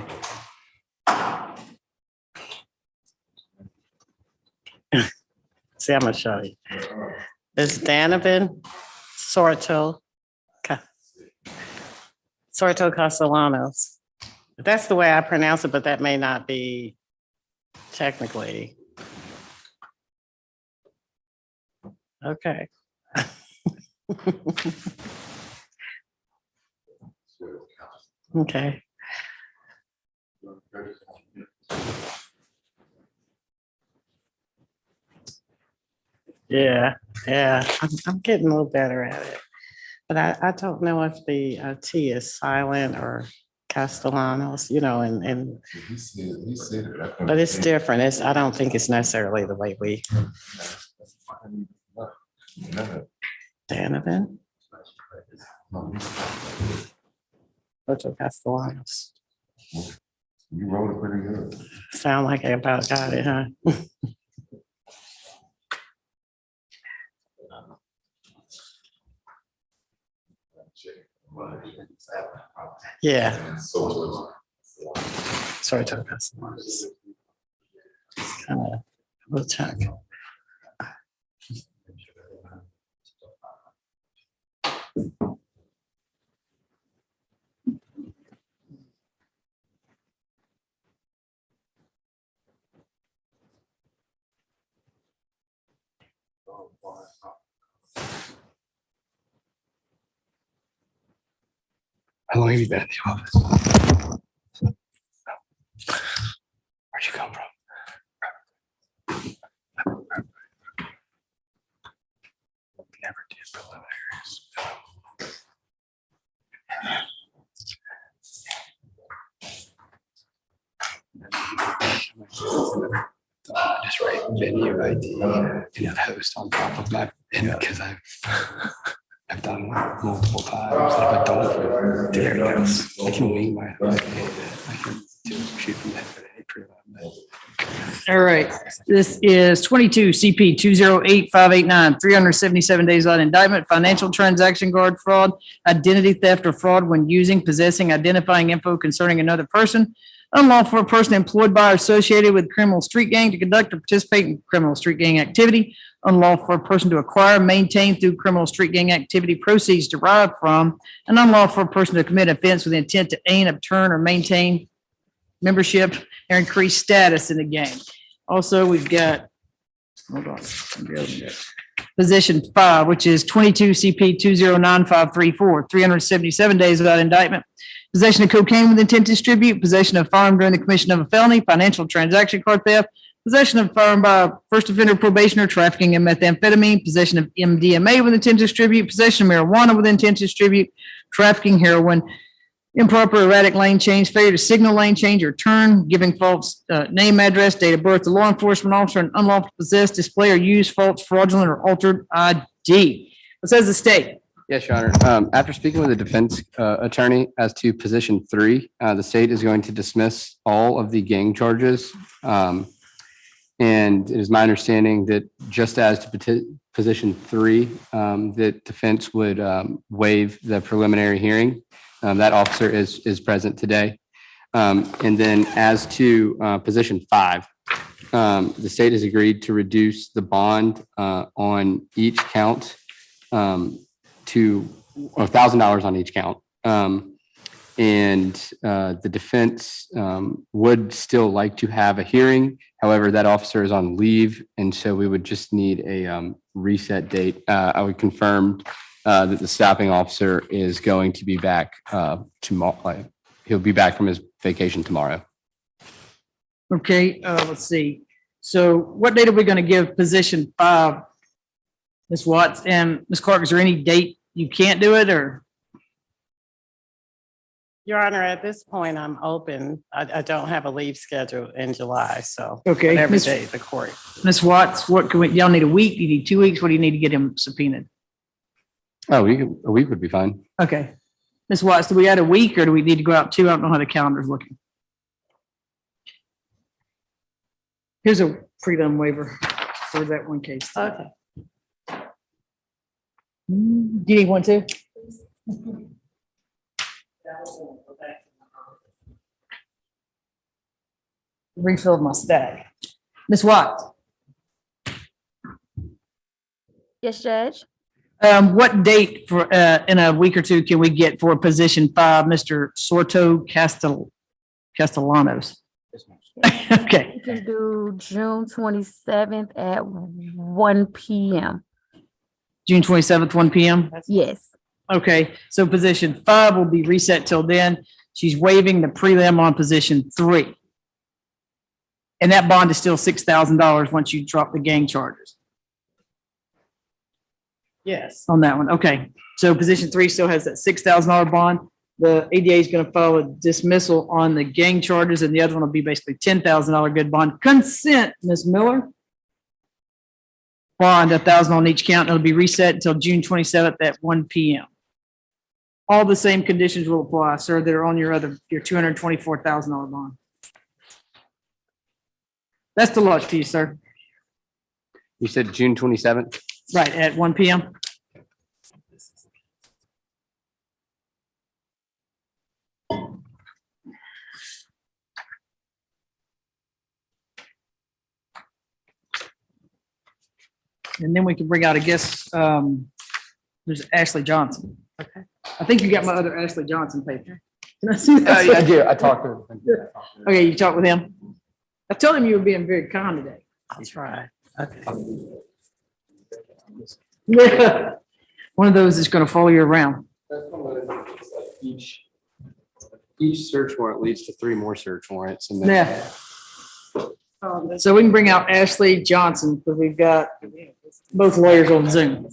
See, I'm gonna show you. It's Donovan Sorto Castellanos. That's the way I pronounce it, but that may not be technically. Okay. Okay. Yeah, I'm getting a little better at it. But I don't know if the T is silent or Castellanos, and but it's different. I don't think it's necessarily the way we. Donovan. Ocho Castellanos. You wrote it pretty good. Sound like I about got it, huh? Yeah. Sorry, Ocho Castellanos. Kind of, we'll check. How long have you been at the office? Where'd you come from? Never did preliminaries. I just write venue ID and host on top of my, because I've done multiple times. If I don't, there it goes. I can wing my host a little bit. I can do shoot from that. All right, this is 22 CP 208589, 377 days without indictment, financial transaction guard fraud, identity theft or fraud when using, possessing, identifying info concerning another person, unlawful for a person employed by or associated with criminal street gang to conduct or participate in criminal street gang activity, unlawful for a person to acquire, maintain through criminal street gang activity proceeds derived from, and unlawful for a person to commit offense with the intent to aim, obtain, or maintain membership or increase status in the gang. Also, we've got, hold on, position 5, which is 22 CP 209534, 377 days without indictment. Possession of cocaine with intent to distribute, possession of firearm during the commission of a felony, financial transaction card theft, possession of firearm by a first offender probationer, trafficking in methamphetamine, possession of MDMA with intent to distribute, possession of marijuana with intent to distribute, trafficking heroin, improper erratic lane change, failure to signal lane change or turn, giving false name, address, date of birth to law enforcement officer, and unlawful possess, display, or use false, fraudulent, or altered ID. What says the state? Yes, Your Honor. After speaking with the defense attorney as to position 3, the state is going to dismiss all of the gang charges. And it is my understanding that just as to position 3, that defense would waive the preliminary hearing. That officer is present today. And then as to position 5, the state has agreed to reduce the bond on each count to $1,000 on each count. And the defense would still like to have a hearing. However, that officer is on leave, and so we would just need a reset date. I would confirm that the stopping officer is going to be back tomorrow. He'll be back from his vacation tomorrow. Okay, let's see. So what date are we going to give position 5, Ms. Watts and Ms. Clark? Is there any date you can't do it, or? Your Honor, at this point, I'm open. I don't have a leave schedule in July, so. Okay. Every day, the court. Ms. Watts, what can we, y'all need a week? You need 2 weeks? What do you need to get him subpoenaed? Oh, a week would be fine. Okay. Ms. Watts, do we add a week or do we need to go out 2? I don't know how the calendar's looking. Here's a prelim waiver for that one case. Okay. Do you need one too? Refilled my stack. Ms. Watts. Yes, Judge. What date for, in a week or 2 can we get for position 5, Mr. Sorto Castellanos? Okay. You can do June 27th at 1 p.m. June 27th, 1 p.m.? Yes. Okay, so position 5 will be reset till then. She's waiving the prelim on position 3. And that bond is still $6,000 once you drop the gang charges Yes. on that one. Okay. So position 3 still has that $6,000 bond. The ADA is going to file a dismissal on the gang charges, and the other one will be basically $10,000 good bond. Consent, Ms. Miller. Bond, 1,000 on each count. It'll be reset until June 27th at 1 p.m. All the same conditions will apply, sir, that are on your $224,000 bond. Best of luck to you, sir. You said June 27th? Right, at 1 p.m. And then we can bring out, I guess, there's Ashley Johnson. Okay. I think you got my other Ashley Johnson paper. Can I see that? Yeah, I do. I talked to him. Okay, you talked with him? I told him you were being very kind today. That's right. Okay. Yeah. One of those is going to follow you around. Each search warrant leads to 3 more search warrants. And then Yeah. So we can bring out Ashley Johnson because we've got both lawyers on Zoom.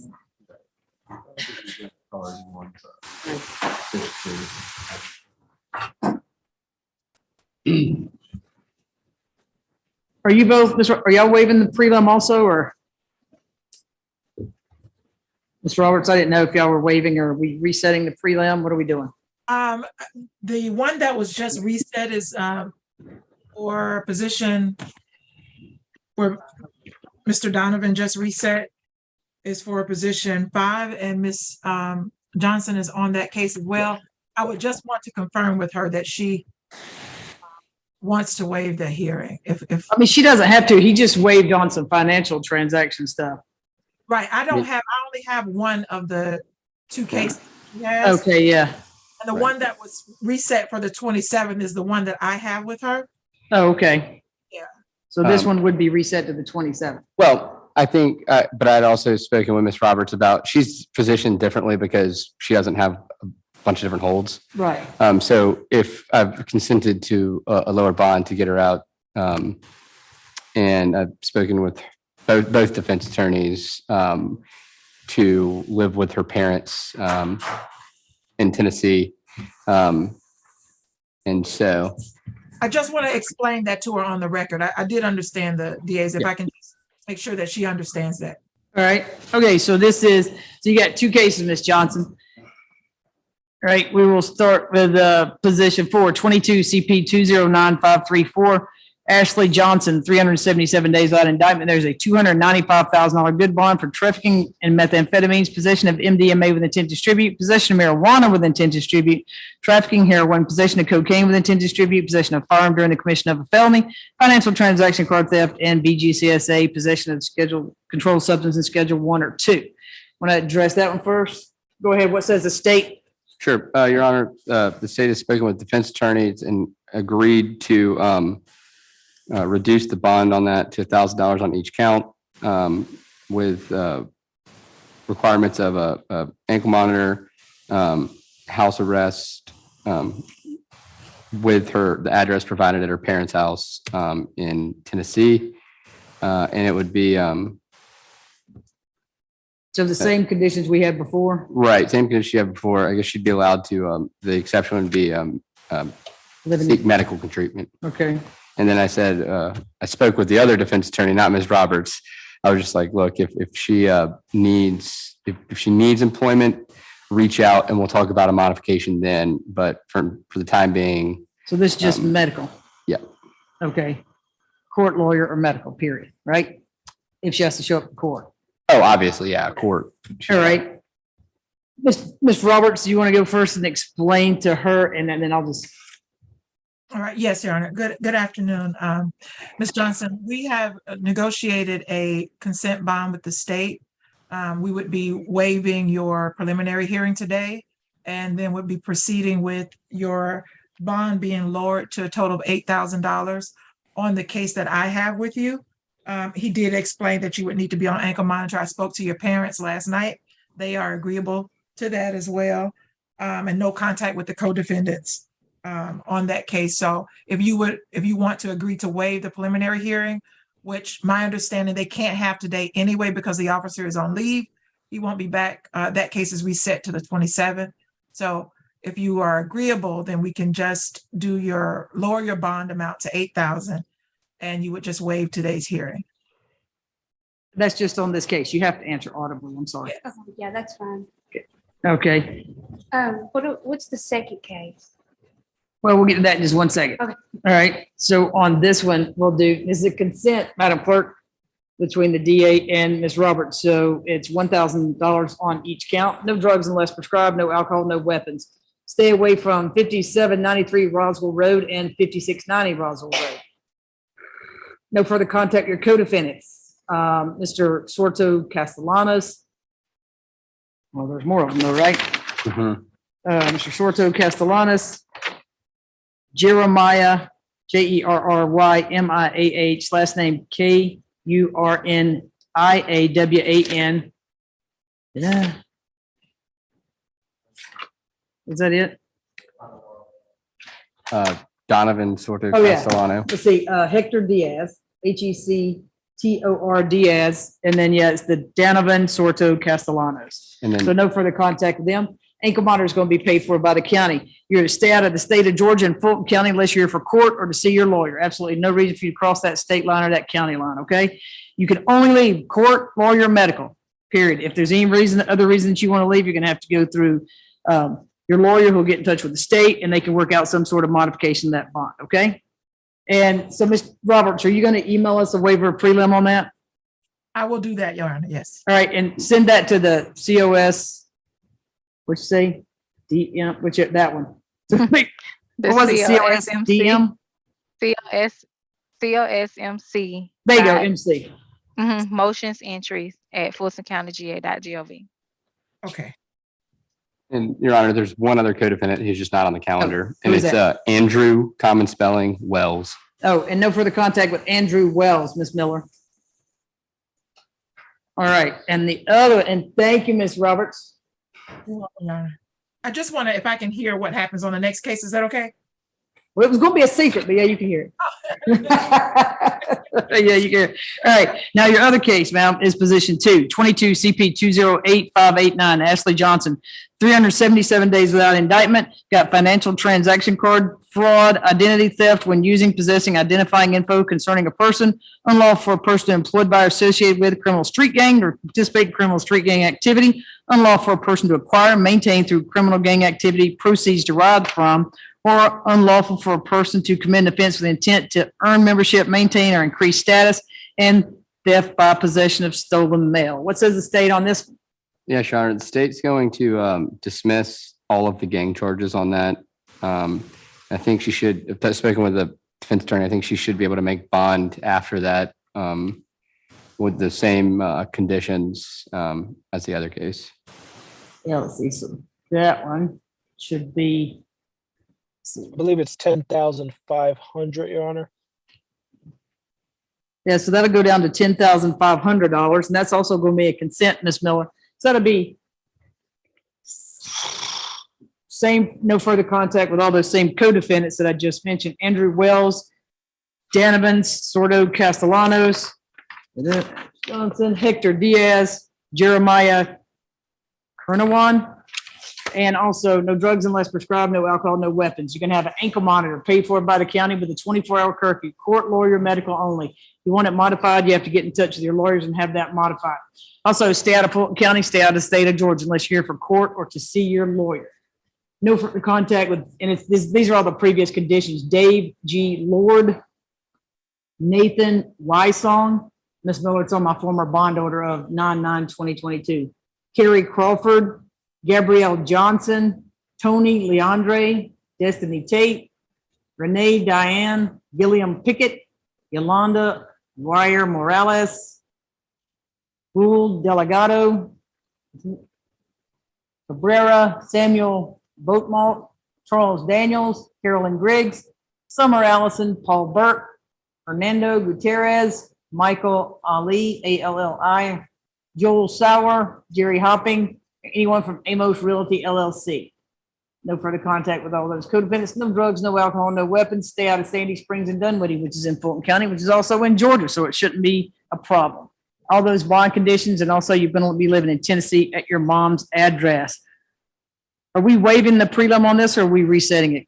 Are you both, are y'all waiving the prelim also, or? Ms. Roberts, I didn't know if y'all were waiving or are we resetting the prelim? What are we doing? The one that was just reset is for position where Mr. Donovan just reset is for position 5, and Ms. Johnson is on that case as well. I would just want to confirm with her that she wants to waive the hearing. If I mean, she doesn't have to. He just waived on some financial transaction stuff. right, I only have one of the 2 cases. She has. Okay, yeah. And the one that was reset for the 27th is the one that I have with her. Oh, okay. Yeah. So this one would be reset to the 27th. Well, I think, but I'd also spoken with Ms. Roberts about, she's positioned differently because she doesn't have a bunch of different holds. Right. So if I've consented to a lower bond to get her out, and I've spoken with both defense attorneys to live with her parents in Tennessee. And so I just want to explain that to her on the record. I did understand the DAs, if I can just make sure that she understands that. All right. Okay. So so you got 2 cases, Ms. Johnson. All right. We will start with position 4, 22 CP 209534. Ashley Johnson, 377 days without indictment. There's a $295,000 good bond for trafficking in methamphetamines, possession of MDMA with intent to distribute, possession of marijuana with intent to distribute, trafficking heroin, possession of cocaine with intent to distribute, possession of firearm during the commission of a felony, financial transaction, card theft, and BGCSA, possession of scheduled controlled substance in Schedule 1 or 2. Want to address that one first? Go ahead. What says the state? Sure, Your Honor, the state has spoken with defense attorneys and agreed to reduce the bond on that to $1,000 on each count, with requirements of a ankle monitor, house arrest, with the address provided at her parents' house in Tennessee, and it would be So the same conditions we had before? right, same condition she had before. I guess she'd be allowed to. The exception would be seek medical treatment. Okay. And then I said, I spoke with the other defense attorney, not Ms. Roberts. I was just like, look, if she needs employment, reach out and we'll talk about a modification then. But for the time being. So this is just medical? Yeah. Okay. Court, lawyer, or medical, period, right? If she has to show up in court. Oh, obviously, yeah, court. All right. Ms. Roberts, do you want to go first and explain to her, and then I'll just. All right. Yes, Your Honor. Good afternoon. Ms. Johnson, we have negotiated a consent bond with the state. We would be waiving your preliminary hearing today, and then would be proceeding with your bond being lowered to a total of $8,000 on the case that I have with you. He did explain that you would need to be on ankle monitor. I spoke to your parents last night. They are agreeable to that as well, and no contact with the co-defendants. on that case. So if you want to agree to waive the preliminary hearing, which my understanding, they can't have today anyway because the officer is on leave. He won't be back. That case is reset to the 27th. So if you are agreeable, then we can just lower your bond amount to 8,000 and you would just waive today's hearing. That's just on this case. You have to answer audibly. I'm sorry. Yeah, that's fine. Okay. What's the second case? Well, we'll get to that in just one second. Okay. All right. So on this one, this is a consent, Madam Clerk, between the DA and Ms. Roberts. So it's $1,000 on each count. No drugs unless prescribed, no alcohol, no weapons. Stay away from 5793 Roswell Road and 5690 Roswell Road. No further contact your co-defendants. Mr. Sorto Castellanos. Well, there's more of them though, right? Mr. Sorto Castellanos, Jeremiah, Jerrymiah, last name Kurniawan. Yeah. Is that it? Donovan Sorto Oh, yeah. Castellano. Let's see, Hector Diaz, Hector Diaz, and then, yeah, it's the Donovan Sorto Castellanos. And So then, no further contact with them. Ankle monitor is going to be paid for by the county. You're to stay out of the state of Georgia and Fulton County unless you're here for court or to see your lawyer. Absolutely no reason for you to cross that state line or that county line, okay? You can only leave court, lawyer, medical, period. If there's any other reason that you want to leave, you're going to have to go through your lawyer who'll get in touch with the state and they can work out some sort of modification of that bond, okay? And so, Ms. Roberts, are you going to email us a waiver of prelim on that? I will do that, Your Honor, yes. All right, and send that to the COS. Which say, DM, that one. What was it? COS DM? COSMC. There you go, MC. Motions entries at fultoncountyga.gov. Okay. and Your Honor, there's one other co-defendant who's just not on the calendar, and who's it's Andrew, common spelling, Wells. Oh, and no further contact with Andrew Wells, Ms. Miller. All right, and the other, and thank you, Ms. Roberts. I just want to, if I can hear what happens on the next case, is that okay? Well, it was going to be a secret, but yeah, you can hear it. Yeah, you can. All right. Now, your other case, ma'am, is position 2, 22 CP 208-589, Ashley Johnson, 377 days without indictment, got financial transaction card fraud, identity theft when using, possessing, identifying info concerning a person, unlawful for a person employed by or associated with a criminal street gang or participate in criminal street gang activity, unlawful for a person to acquire, maintain through criminal gang activity, proceeds derived from, or unlawful for a person to commit an offense with intent to earn membership, maintain, or increase status, and theft by possession of stolen mail. What says the state on this? Yeah, Your Honor, the state's going to dismiss all of the gang charges on that. I think she should, if that's spoken with the defense attorney, I think she should be able to make bond after that with the same conditions as the other case. Yeah, let's see. So that one should be. I believe it's 10,500, Your Honor. Yeah, so that'll go down to $10,500, and that's also going to be a consent, Ms. Miller. So that'll be same, no further contact with all those same co-defendants that I just mentioned: Andrew Wells, Donovan Sorto Castellanos, Johnson, Hector Diaz, Jeremiah Kurniawan. And also no drugs unless prescribed, no alcohol, no weapons. You can have an ankle monitor paid for by the county with a 24-hour curfew, court, lawyer, medical only. If you want it modified, you have to get in touch with your lawyers and have that modified. Also, stay out of Fulton County, stay out of the state of Georgia unless you're here for court or to see your lawyer. No further contact with, and these are all the previous conditions: Dave G. Lord, Nathan Wysong. Ms. Miller, it's on my former bond order of 9/9/2022. Carrie Crawford, Gabrielle Johnson, Tony Leandre, Destiny Tate, Renee Diane, Gilliam Pickett, Yolanda Wire Morales, Rule Delegado, Cabrera, Samuel Boatmalt, Charles Daniels, Carolyn Griggs, Summer Allison, Paul Burke, Fernando Gutierrez, Michael Ali, ALLI, Joel Sauer, Jerry Hopping, anyone from Amos Realty LLC. No further contact with all those co-defendants, no drugs, no alcohol, no weapons. Stay out of Sandy Springs and Dunwoody, which is in Fulton County, which is also in Georgia, so it shouldn't be a problem. All those bond conditions, and also you're going to be living in Tennessee at your mom's address. Are we waiving the prelim on this, or are we resetting it?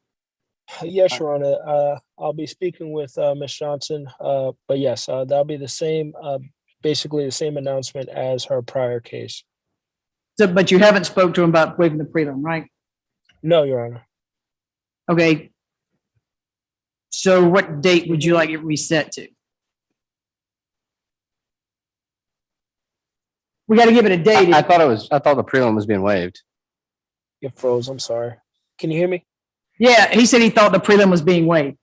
Yes, Your Honor. I'll be speaking with Ms. Johnson, but yes, that'll be the same, basically the same announcement as her prior case. So, but you haven't spoke to him about waiving the prelim, right? No, Your Honor. Okay. So what date would you like it reset to? We got to give it a date. I thought the prelim was being waived. It froze. I'm sorry. Can you hear me? Yeah, he said he thought the prelim was being waived.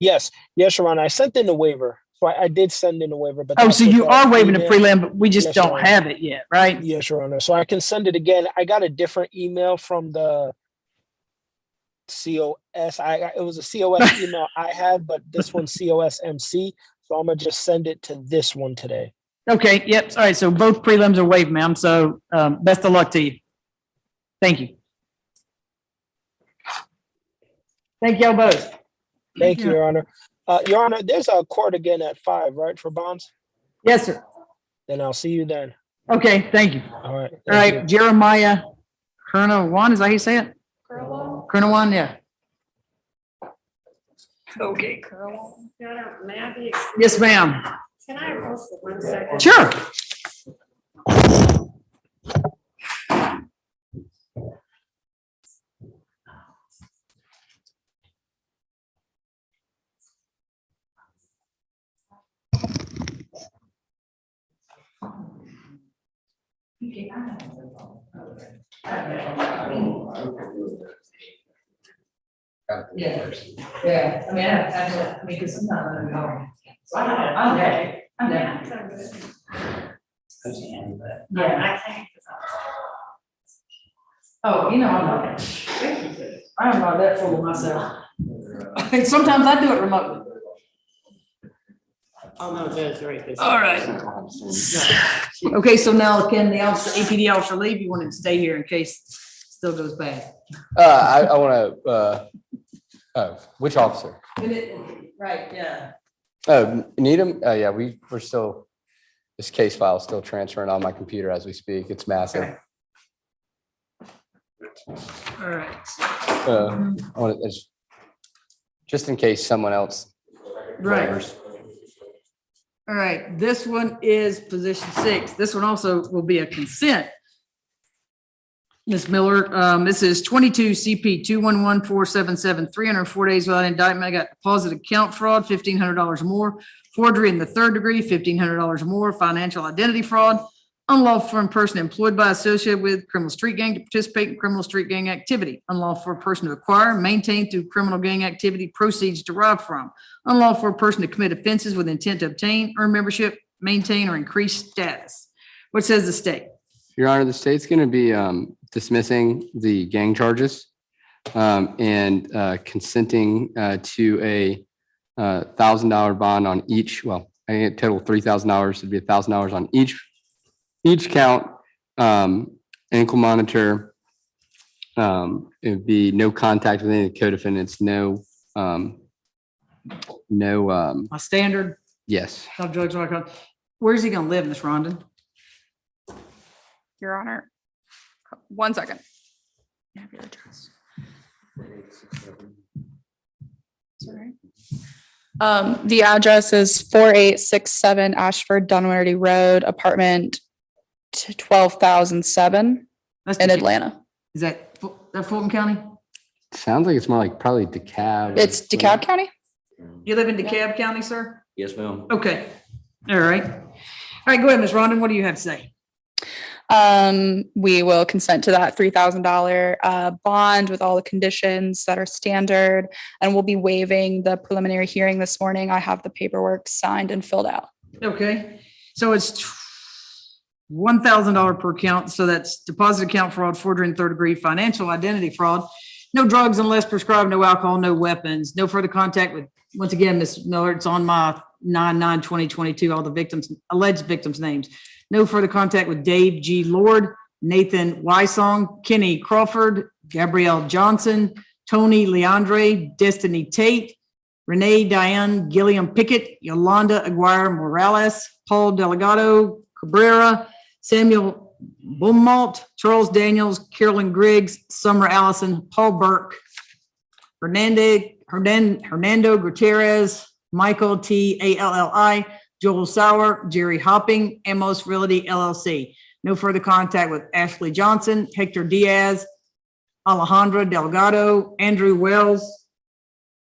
Yes, Your Honor. I sent in the waiver. So I did send in a waiver, but Oh, that's so with you the are waiving the email. prelim, but we just Yes, Your don't Honor. have it yet, right? Yes, Your Honor. So I can send it again. I got a different email from the COS. It was a COS email I had, but this one's COSMC. So I'm gonna just send it to this one today. Okay, yep. All right, so both prelims are waived, ma'am. So best of luck to you. Thank you. Thank y'all both. Thank you, Your Honor. Your Honor, there's a court again at 5, right, for bonds? Yes, sir. Then I'll see you then. Okay, thank you. All right. All thank right, you. Jeremiah Kernawan, is that how you say it? Kernawan, yeah. Okay. Yes, ma'am. Can I hold for 1 second? Sure. Yeah, yeah, I mean, I mean, because I'm not gonna go. So I'm there, I'm there. Yeah. Oh, you know, I'm not. I'm not that full of myself. Sometimes I do it remotely. Oh, no, that's right. That's All right. Okay, so now can the officer, APD officer leave? You want him to stay here in case it still goes bad? I want to, which officer? Right, yeah. Oh, Needham? Yeah, we're still, this case file is still transferring on my computer as we speak. It's massive. Okay. All right. I want to, just in case someone else. Right. waivers. All right, this one is position 6. This one also will be a consent. Ms. Miller, this is 22 CP 211477, 304 days without indictment. I got deposit account fraud, $1,500 more. Forgery in the 3rd degree, $1,500 more. Financial identity fraud, unlawful foreign person employed by, associated with criminal street gang to participate in criminal street gang activity. Unlawful for a person to acquire, maintain through criminal gang activity proceeds derived from. Unlawful for a person to commit offenses with intent to obtain, earn membership, maintain, or increase status. What says the state? Your Honor, the state's going to be dismissing the gang charges and consenting to a $1,000 bond on each. Well, I think a total of $3,000. It'd be $1,000 on each count. Ankle monitor. It would be no contact with any of the co-defendants. No. A standard, Yes. no drugs, or alcohol. Where's he gonna live, Ms. Rondon? Your Honor, 1 second. I have your address. Sorry. The address is 4867 Ashford Dunwoody Road, apartment 12,007 That's in the- Atlanta. Is that Fulton County? Sounds like it's more like probably DeKalb. It's DeKalb County? You live in DeKalb County, sir? Yes, ma'am. Okay, all right. All right, go ahead, Ms. Rondon, what do you have to say? We will consent to that $3,000 bond with all the conditions that are standard, and we'll be waiving the preliminary hearing this morning. I have the paperwork signed and filled out. Okay, so it's $1,000 per count, so that's deposit account fraud, forgery in 3rd degree, financial identity fraud, no drugs unless prescribed, no alcohol, no weapons, no further contact with, once again, Ms. Miller, it's on my 9/9/2022, all the victims, alleged victims' names. No further contact with Dave G. Lord, Nathan Wysong, Kenny Crawford, Gabrielle Johnson, Tony Leandre, Destiny Tate, Renee Diane Gilliam Pickett, Yolanda Aguirre Morales, Paul Delgado Cabrera, Samuel Beaumont, Charles Daniels, Carolyn Griggs, Summer Allison, Paul Burke, Hernando Gutierrez, Michael T. Alli, Joel Sauer, Jerry Hopping, Amos Realty LLC. No further contact with Ashley Johnson, Hector Diaz, Alejandra Delgado, Andrew Wells.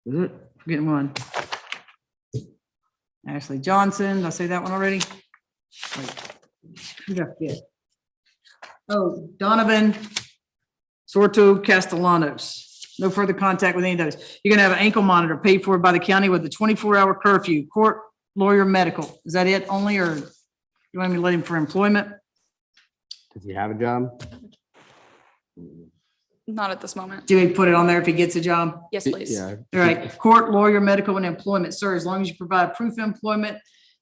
Forgetting one. Ashley Johnson, did I say that one already? Wait, who did I forget? Oh, Donovan Sorto Castellanos. No further contact with any of those. You're gonna have an ankle monitor paid for by the county with a 24-hour curfew, court, lawyer, medical. Is that it only, or you want me to let him for employment? Does he have a job? Not at this moment. Do we put it on there if he gets a job? Yes, please. Yeah. All right, court, lawyer, medical, and employment, sir, as long as you provide proof of employment,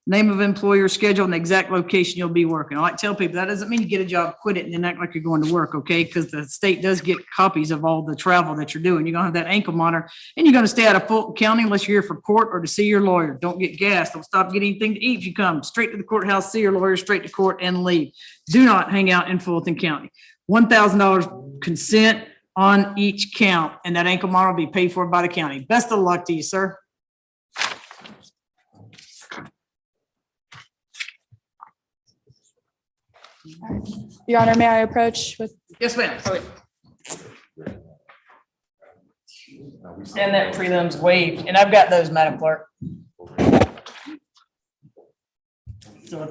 name of employer, schedule, and the exact location you'll be working. I like to tell people that doesn't mean you get a job, quit it, and then act like you're going to work, okay? Because the state does get copies of all the travel that you're doing. You're gonna have that ankle monitor, and you're gonna stay out of Fulton County unless you're here for court or to see your lawyer. Don't get gas. Don't stop getting anything to eat if you come. Straight to the courthouse, see your lawyer, straight to court, and leave. Do not hang out in Fulton County. $1,000 consent on each count, and that ankle monitor will be paid for by the county. Best of luck to you, sir. Your Honor, may I approach with? Yes, ma'am. And that prelim's waived, and I've got those, Madam Clerk.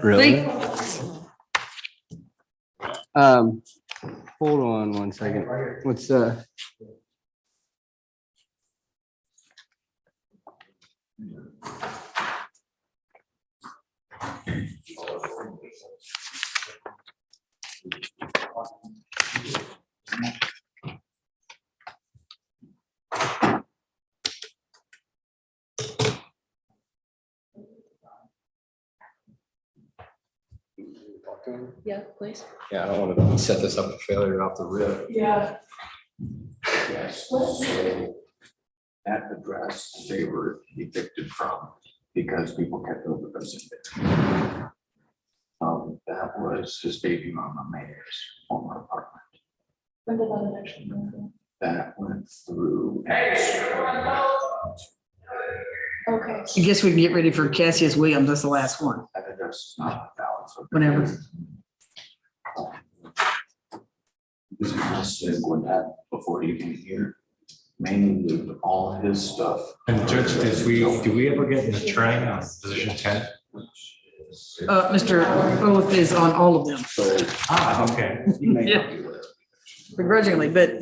Really? Hold on one second. What's Yeah, please. Yeah, I don't want to set this up for failure off the rip. Yeah. Yes, so that address they were evicted from because people kept overdosing there. That was his baby mama mayor's former apartment. When did that eviction go? That went through. Okay. I guess we can get ready for Cassius Williams. That's the last one. That address is not valid. So Whenever. This is listed when that, before he came here, mainly with all his stuff. And Judge, do we ever get an attorney on position 10? Mr. Olaf is on all of them. Okay. Yeah. Begrudgingly, but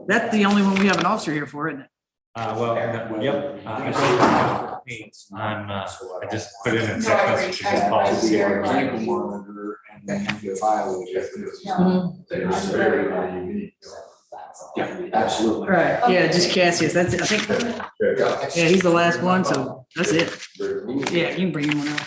that's the only one we have an officer here for, isn't it? Yep. I just put in a text message to his policy. Ankle monitor and then you violate. They're very unique. Yeah, absolutely. Right, yeah, just Cassius. That's it. I think, yeah, he's the last one, so that's it. Yeah, you can bring him one out.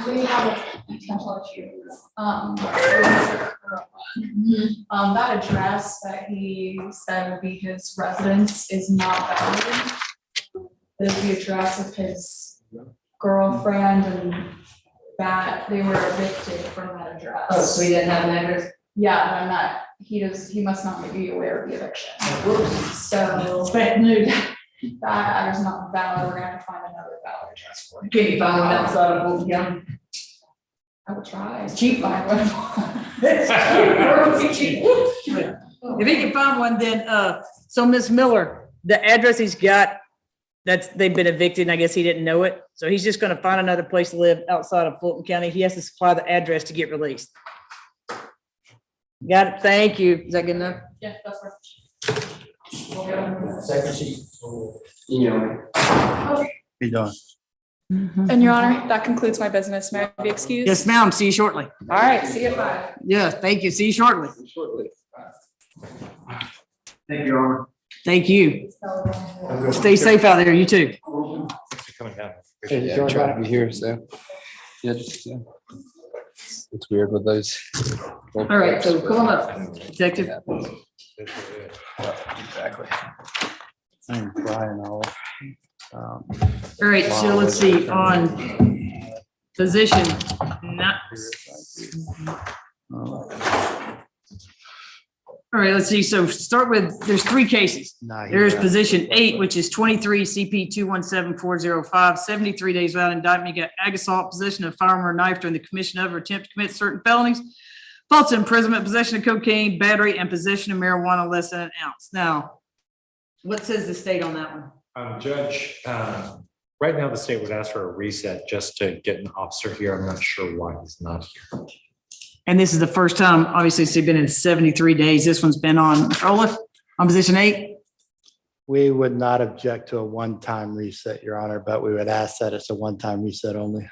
We have a potential issue. That address that he said would be his residence is not valid. It is the address of his girlfriend, and that they were evicted from that address. Oh, so he didn't have an address? Yeah, but I'm not, he must not be aware of the eviction. So Bad news. that address is not valid. We're gonna have to find another valid address for him. Can you find one outside of Fulton County? I will try. It's cheap. If he can find one, then, so Ms. Miller, the address he's got, they've been evicted, and I guess he didn't know it. So he's just gonna find another place to live outside of Fulton County. He has to supply the address to get released. Got it. Thank you. Is that good enough? Yeah, that's perfect. Second sheet. Be done. And Your Honor, that concludes my business. May I be excused? Yes, ma'am. See you shortly. All right, see you at 5. Yeah, thank you. See you shortly. Thank you, Your Honor. Thank you. Stay safe out there. You too. Coming down. Yeah, try to be here, so. Yeah, just, it's weird with those. All right, so come on up, Detective. Exactly. I'm Brian Olive. All right, so let's see, on position, not. All right, let's see, so start with, there's 3 cases. There's position 8, which is 23 CP 217405, 73 days without indictment. You got ag assault, possession of firearm or knife during the commission of or attempt to commit certain felonies, false imprisonment, possession of cocaine, battery, and possession of marijuana less than an ounce. Now, what says the state on that one? Judge, right now the state would ask for a reset just to get an officer here. I'm not sure why he's not here. And this is the first time, obviously, it's been in 73 days. This one's been on, Olaf, on position 8. We would not object to a one-time reset, Your Honor, but we would ask that it's a one-time reset only.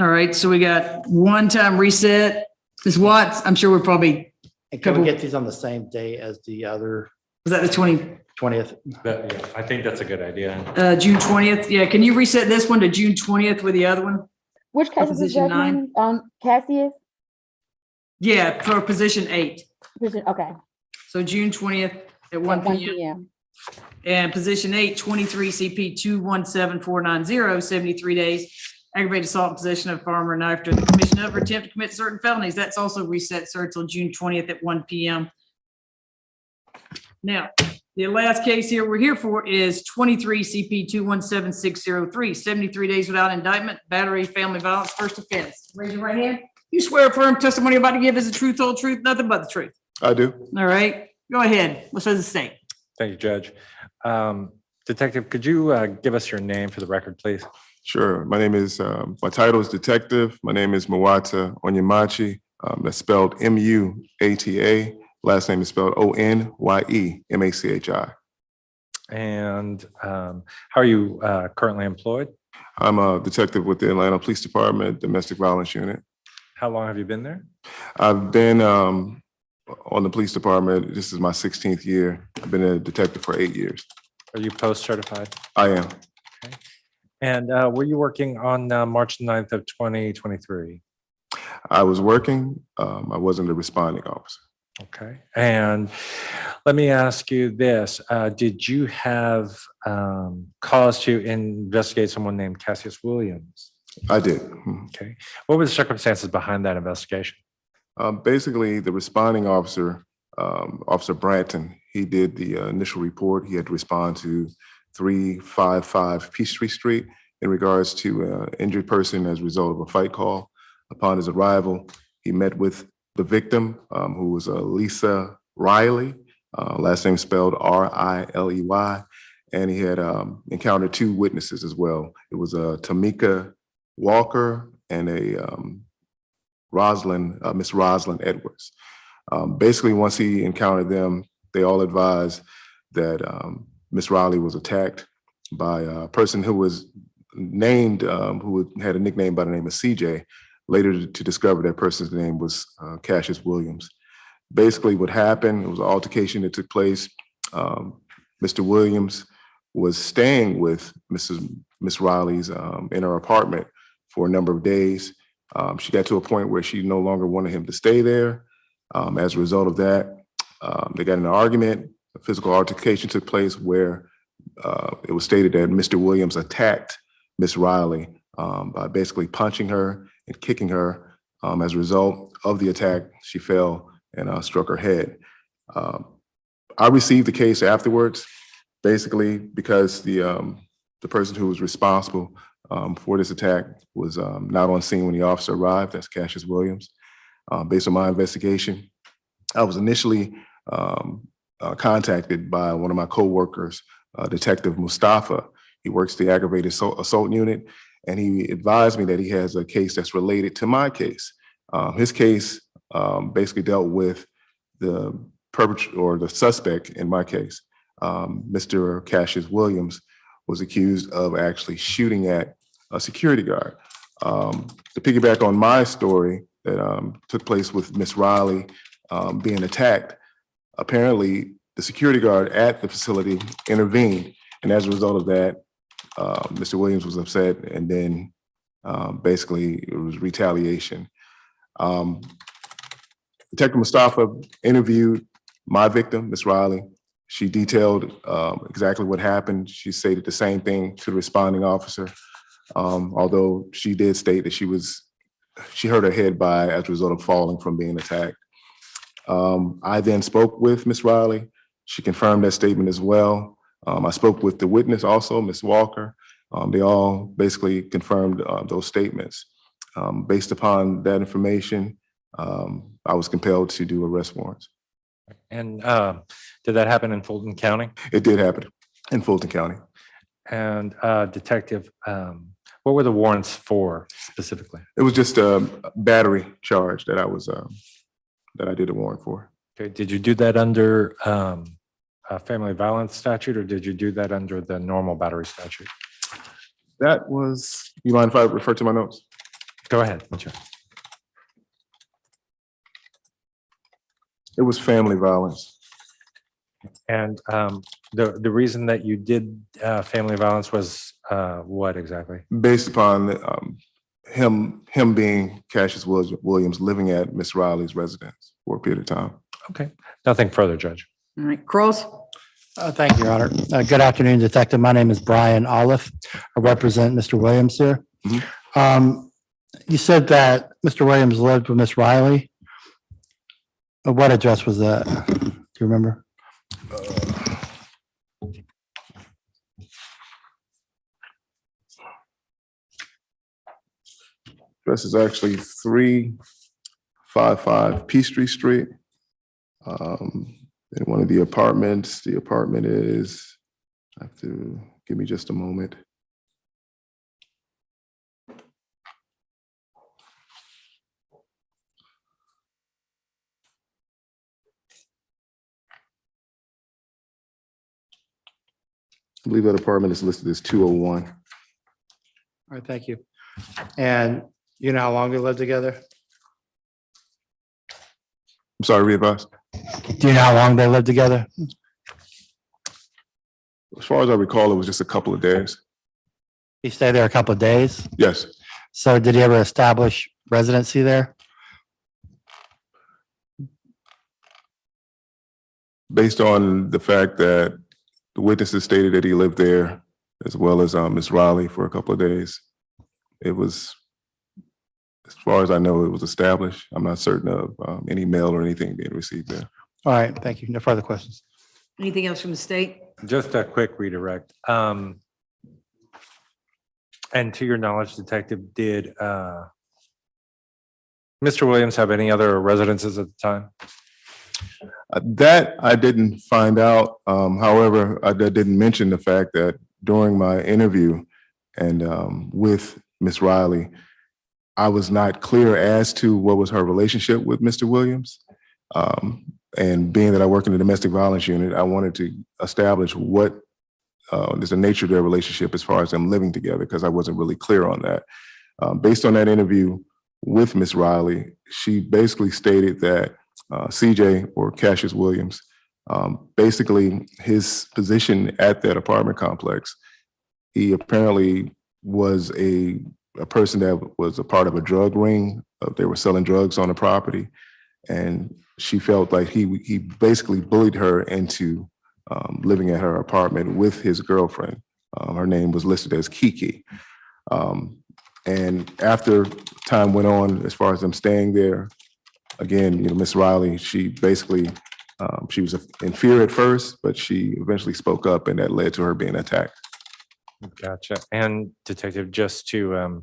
All right, so we got one-time reset. Ms. Watts, I'm sure we're probably. And can we get these on the same day as the other? Was that the 20th? Yeah, I think that's a good idea. June 20th. Yeah, can you reset this one to June 20th with the other one? Which case is Position Judge 9. Manning? Cassius? Yeah, for position 8. Okay. So June 20th at 1 p.m. And position 8, 23 CP 217490, 73 days. Aggravated assault and possession of firearm or knife during the commission of or attempt to commit certain felonies. That's also reset, sir, until June 20th at 1 p.m. Now, the last case here we're here for is 23 CP 217603, 73 days without indictment, battery, family violence, first offense. Raise your right hand. You swear affirm testimony you're about to give is the truth, whole truth, nothing but the truth. I do. All right, go ahead. What says the state? Thank you, Judge. Detective, could you give us your name for the record, please? Sure. My name is, my title is Detective. My name is Muata Onyemachi. That's spelled M-U-A-T-A. Last name is spelled O-N-Y-E-M-A-C-H-I. And how are you currently employed? I'm a detective with the Atlanta Police Department Domestic Violence Unit. How long have you been there? I've been on the police department. This is my 16th year. I've been a detective for 8 years. Are you post-certified? I am. Okay. And were you working on March 9th of 2023? I was working. I wasn't a responding officer. Okay. And let me ask you this. Did you have cause to investigate someone named Cassius Williams? I did. Okay. What were the circumstances behind that investigation? Basically, the responding officer, Officer Branton, he did the initial report. He had to respond to 355 Peachtree Street in regards to an injured person as a result of a fight call. Upon his arrival, he met with the victim, who was Lisa Riley, last name spelled R-I-L-E-Y, and he had encountered 2 witnesses as well. It was Tamika Walker and a Miss Rosalind Edwards. Basically, once he encountered them, they all advised that Miss Riley was attacked by a person who was named, who had a nickname by the name of CJ, later to discover that person's name was Cassius Williams. Basically, what happened, it was an altercation that took place. Mr. Williams was staying with Miss Riley's in her apartment for a number of days. She got to a point where she no longer wanted him to stay there. As a result of that, they got in an argument. A physical altercation took place where it was stated that Mr. Williams attacked Miss Riley by basically punching her and kicking her. As a result of the attack, she fell and struck her head. I received the case afterwards, basically because the person who was responsible for this attack was not on scene when the officer arrived. That's Cassius Williams. Based on my investigation, I was initially contacted by one of my coworkers, Detective Mustafa. He works the aggravated assault unit, and he advised me that he has a case that's related to my case. His case basically dealt with the perpetrator or the suspect in my case. Mr. Cassius Williams was accused of actually shooting at a security guard. To piggyback on my story that took place with Miss Riley being attacked, apparently the security guard at the facility intervened. And as a result of that, Mr. Williams was upset and then Basically, it was retaliation. Detective Mustafa interviewed my victim, Ms. Riley. She detailed exactly what happened. She stated the same thing to the responding officer, although she did state that she hurt her head as a result of falling from being attacked. I then spoke with Ms. Riley. She confirmed that statement as well. I spoke with the witness also, Ms. Walker. They all basically confirmed those statements. Based upon that information, I was compelled to do arrest warrants. And did that happen in Fulton County? It did happen in Fulton County. And Detective, what were the warrants for specifically? It was just a battery charge that I did a warrant for. Okay, did you do that under a family violence statute, or did you do that under the normal battery statute? That was, you mind if I refer to my notes? Go ahead. It was family violence. And the reason that you did family violence was what exactly? Based upon him being Cassius Williams living at Miss Riley's residence for a period of time. Okay, nothing further, Judge. All right, Cross. Thank you, Your Honor. Good afternoon, Detective. My name is Brian Olive. I represent Mr. Williams here. You said that Mr. Williams lived with Miss Riley. What address was that? Do you remember? Address is actually 355 Peachtree Street. In one of the apartments, the apartment is, I have to, give me just a moment. I believe that apartment is listed as 201. All right, thank you. And you know how long they lived together? I'm sorry, re-advise. Do you know how long they lived together? As far as I recall, it was just a couple of days. He stayed there a couple of days? Yes. So did he ever establish residency there? Based on the fact that the witnesses stated that he lived there, as well as Ms. Riley for a couple of days, it was, as far as I know, it was established. I'm not certain of any mail or anything being received there. All right, thank you. No further questions. Anything else from the state? Just a quick redirect. And to your knowledge, Detective, did Mr. Williams have any other residences at the time? That I didn't find out. However, I didn't mention the fact that during my interview and with Ms. Riley, I was not clear as to what was her relationship with Mr. Williams. And being that I work in the domestic violence unit, I wanted to establish what is the nature of their relationship as far as them living together, because I wasn't really clear on that. Based on that interview with Ms. Riley, she basically stated that CJ, or Cassius Williams, basically his position at that apartment complex, he apparently was a person that was a part of a drug ring. They were selling drugs on the property, and she felt like he basically bullied her into living at her apartment with his girlfriend. Her name was listed as Kiki. And after time went on, as far as them staying there, again, Miss Riley, she basically, she was in fear at first, but she eventually spoke up, and that led to her being attacked. Gotcha. And Detective, just to,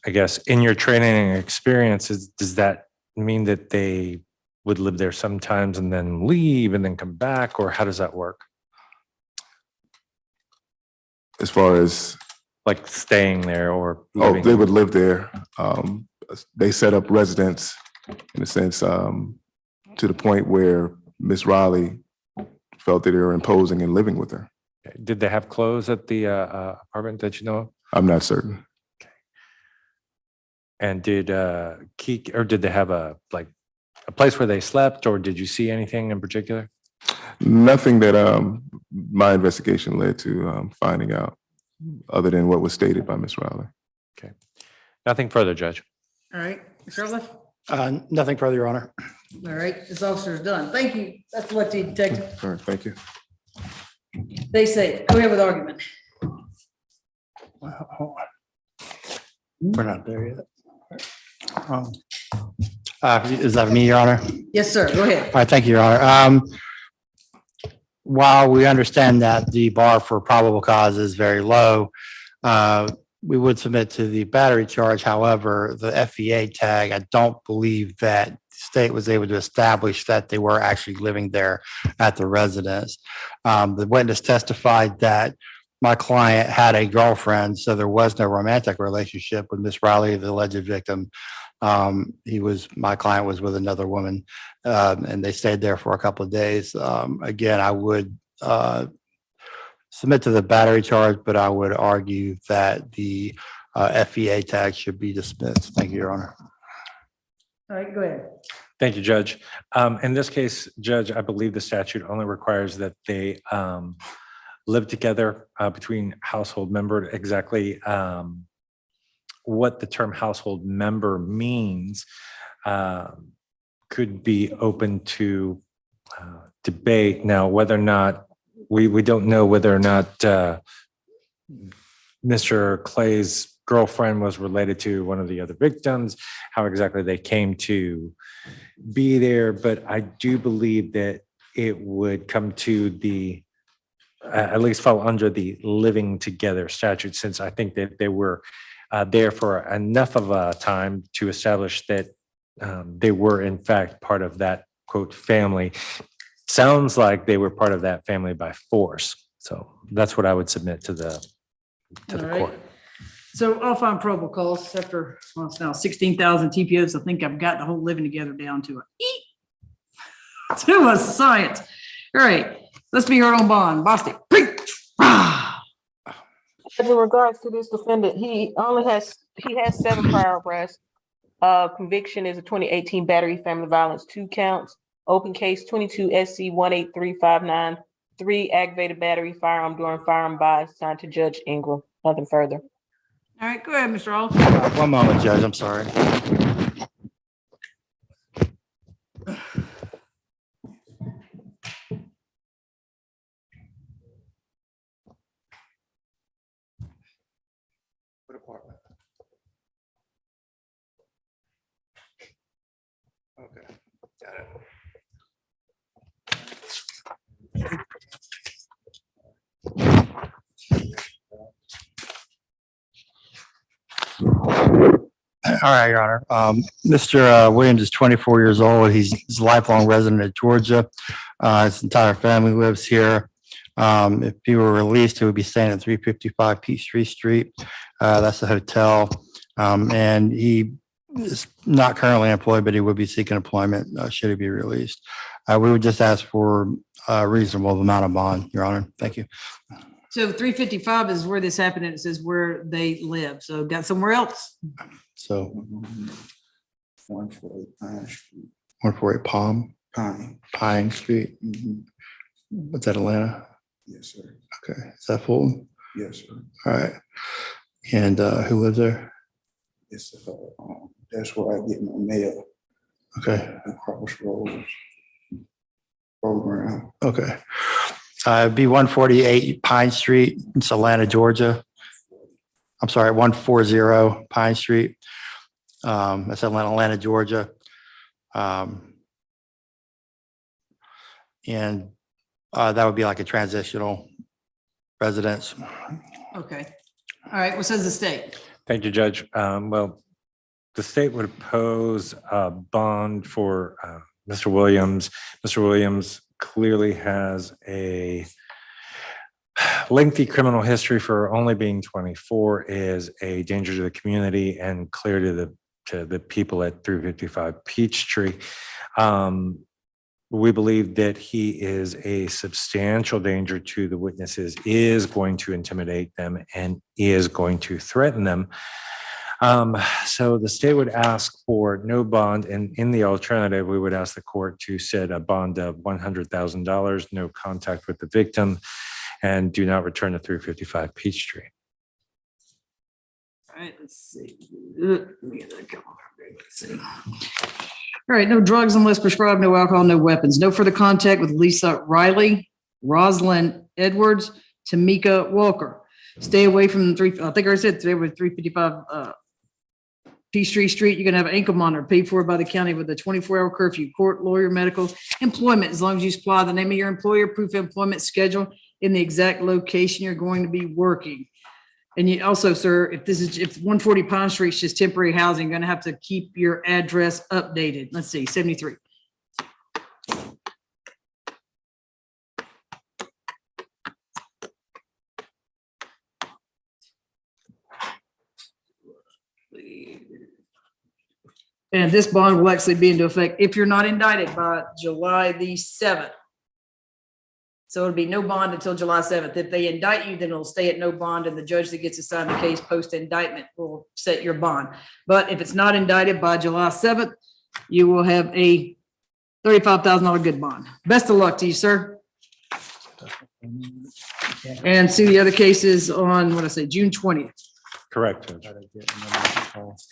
I guess, in your training and experiences, does that mean that they would live there sometimes and then leave and then come back, or how does that work? As far as like staying there or living? They would live there. They set up residence in a sense to the point where Miss Riley felt that they were imposing and living with her. Did they have clothes at the apartment that you know of? I'm not certain. Okay. And did Kiki, or did they have a place where they slept, or did you see anything in particular? Nothing that my investigation led to finding out, other than what was stated by Miss Riley. Okay. Nothing further, Judge. All right, Mr. Early? Nothing further, Your Honor. All right, this officer is done. Thank you. That's what you, Detective. All right, thank you. Stay safe. Go ahead with argument. We're not there yet. Is that me, Your Honor? Yes, sir. Go ahead. All right, thank you, Your Honor. While we understand that the bar for probable cause is very low, we would submit to the battery charge. However, the FEA tag, I don't believe that the state was able to establish that they were actually living there at the residence. The witness testified that my client had a girlfriend, so there was no romantic relationship with Miss Riley, the alleged victim. My client was with another woman, and they stayed there for a couple of days. Again, I would submit to the battery charge, but I would argue that the FEA tag should be dismissed. Thank you, Your Honor. All right, go ahead. Thank you, Judge. In this case, Judge, I believe the statute only requires that they live together between household member. Exactly what the term household member means could be open to debate. Now, whether or not we don't know whether or not Mr. Clay's girlfriend was related to one of the other victims, how exactly they came to be there, but I do believe that it would come to the at least fall under the living together statute, since I think that they were there for enough of a time to establish that they were in fact part of that quote family. Sounds like they were part of that family by force. So that's what I would submit to the All right. court. So I'll find probable cause after, well, it's now 16,000 TPOs. I think I've got the whole living together down to a science. All right, let's be heard on bond. Bostic. In regards to this defendant, he has 7 prior arrests. Conviction is a 2018 battery, family violence, 2 counts. Open case 22 SC 18359, 3 aggravated battery, firearm during firearm by, signed to Judge Ingram. Nothing further. All right, go ahead, Mr. All. One moment, Judge, I'm sorry. What apartment? Okay, got it. All right, Your Honor. Mr. Williams is 24 years old. He's a lifelong resident of Georgia. His entire family lives here. If he were released, he would be staying at 355 Peachtree Street. That's the hotel. And he is not currently employed, but he would be seeking employment should he be released. We would just ask for a reasonable amount of bond, Your Honor. Thank you. So 355 is where this happened, and it says where they live. So got somewhere else. So 148 Pine Street. 148 Pine Street. Mhm. What's that, Atlanta? Yes, sir. Okay. Is that Fulton? Yes, sir. All right. And who lives there? It's that's where I get my mail. Okay. The Crossroads program. Okay. It'd be 148 Pine Street. It's Atlanta, Georgia. I'm sorry, 140 Pine Street. That's Atlanta, Georgia. And that would be like a transitional residence. Okay. All right, what says the state? Thank you, Judge. Well, the state would oppose a bond for Mr. Williams. Mr. Williams clearly has a lengthy criminal history. For only being 24 is a danger to the community and clear to the people at 355 Peachtree. We believe that he is a substantial danger to the witnesses, is going to intimidate them, and is going to threaten them. So the state would ask for no bond, and in the alternative, we would ask the court to set a bond of $100,000, no contact with the victim, and do not return to 355 Peachtree. right, let's see. Let me get that calendar. Let's see. All right, no drugs unless prescribed, no alcohol, no weapons. No further contact with Lisa Riley, Rosalind Edwards, Tamika Walker. Stay away from the I think I said today with 355 Peachtree Street. You're gonna have an ankle monitor paid for by the county with a 24-hour curfew, court, lawyer, medical, employment, as long as you supply the name of your employer, proof of employment schedule in the exact location you're going to be working. And you also, sir, if 140 Pine Street is just temporary housing, you're gonna have to keep your address updated. Let's see, 73. And this bond will actually be into effect if you're not indicted by July the 7th. So it'll be no bond until July 7th. If they indict you, then it'll stay at no bond, and the judge that gets assigned the case post indictment will set your bond. But if it's not indicted by July 7th, you will have a $35,000 good bond. Best of luck to you, sir. And see the other cases on, what I say, June 20th. Correct, Judge.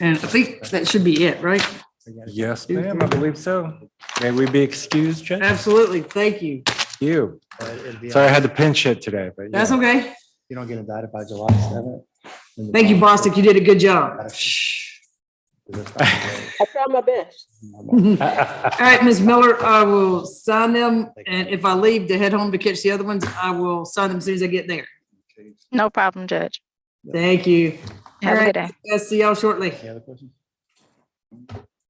And I think that should be it, right? Yes, ma'am, I believe so. May we be excused, Judge? Absolutely. Thank you. You. Sorry, I had to pinch it today, but. That's yeah. okay. You don't get indicted by July 7th. Thank you, Bostic. You did a good job. I tried my best. All right, Ms. Miller, I will sign them. And if I leave to head home to catch the other ones, I will sign them as soon as I get there. No problem, Judge. Thank you. Have All a good right, day. I'll see y'all shortly. Any other questions?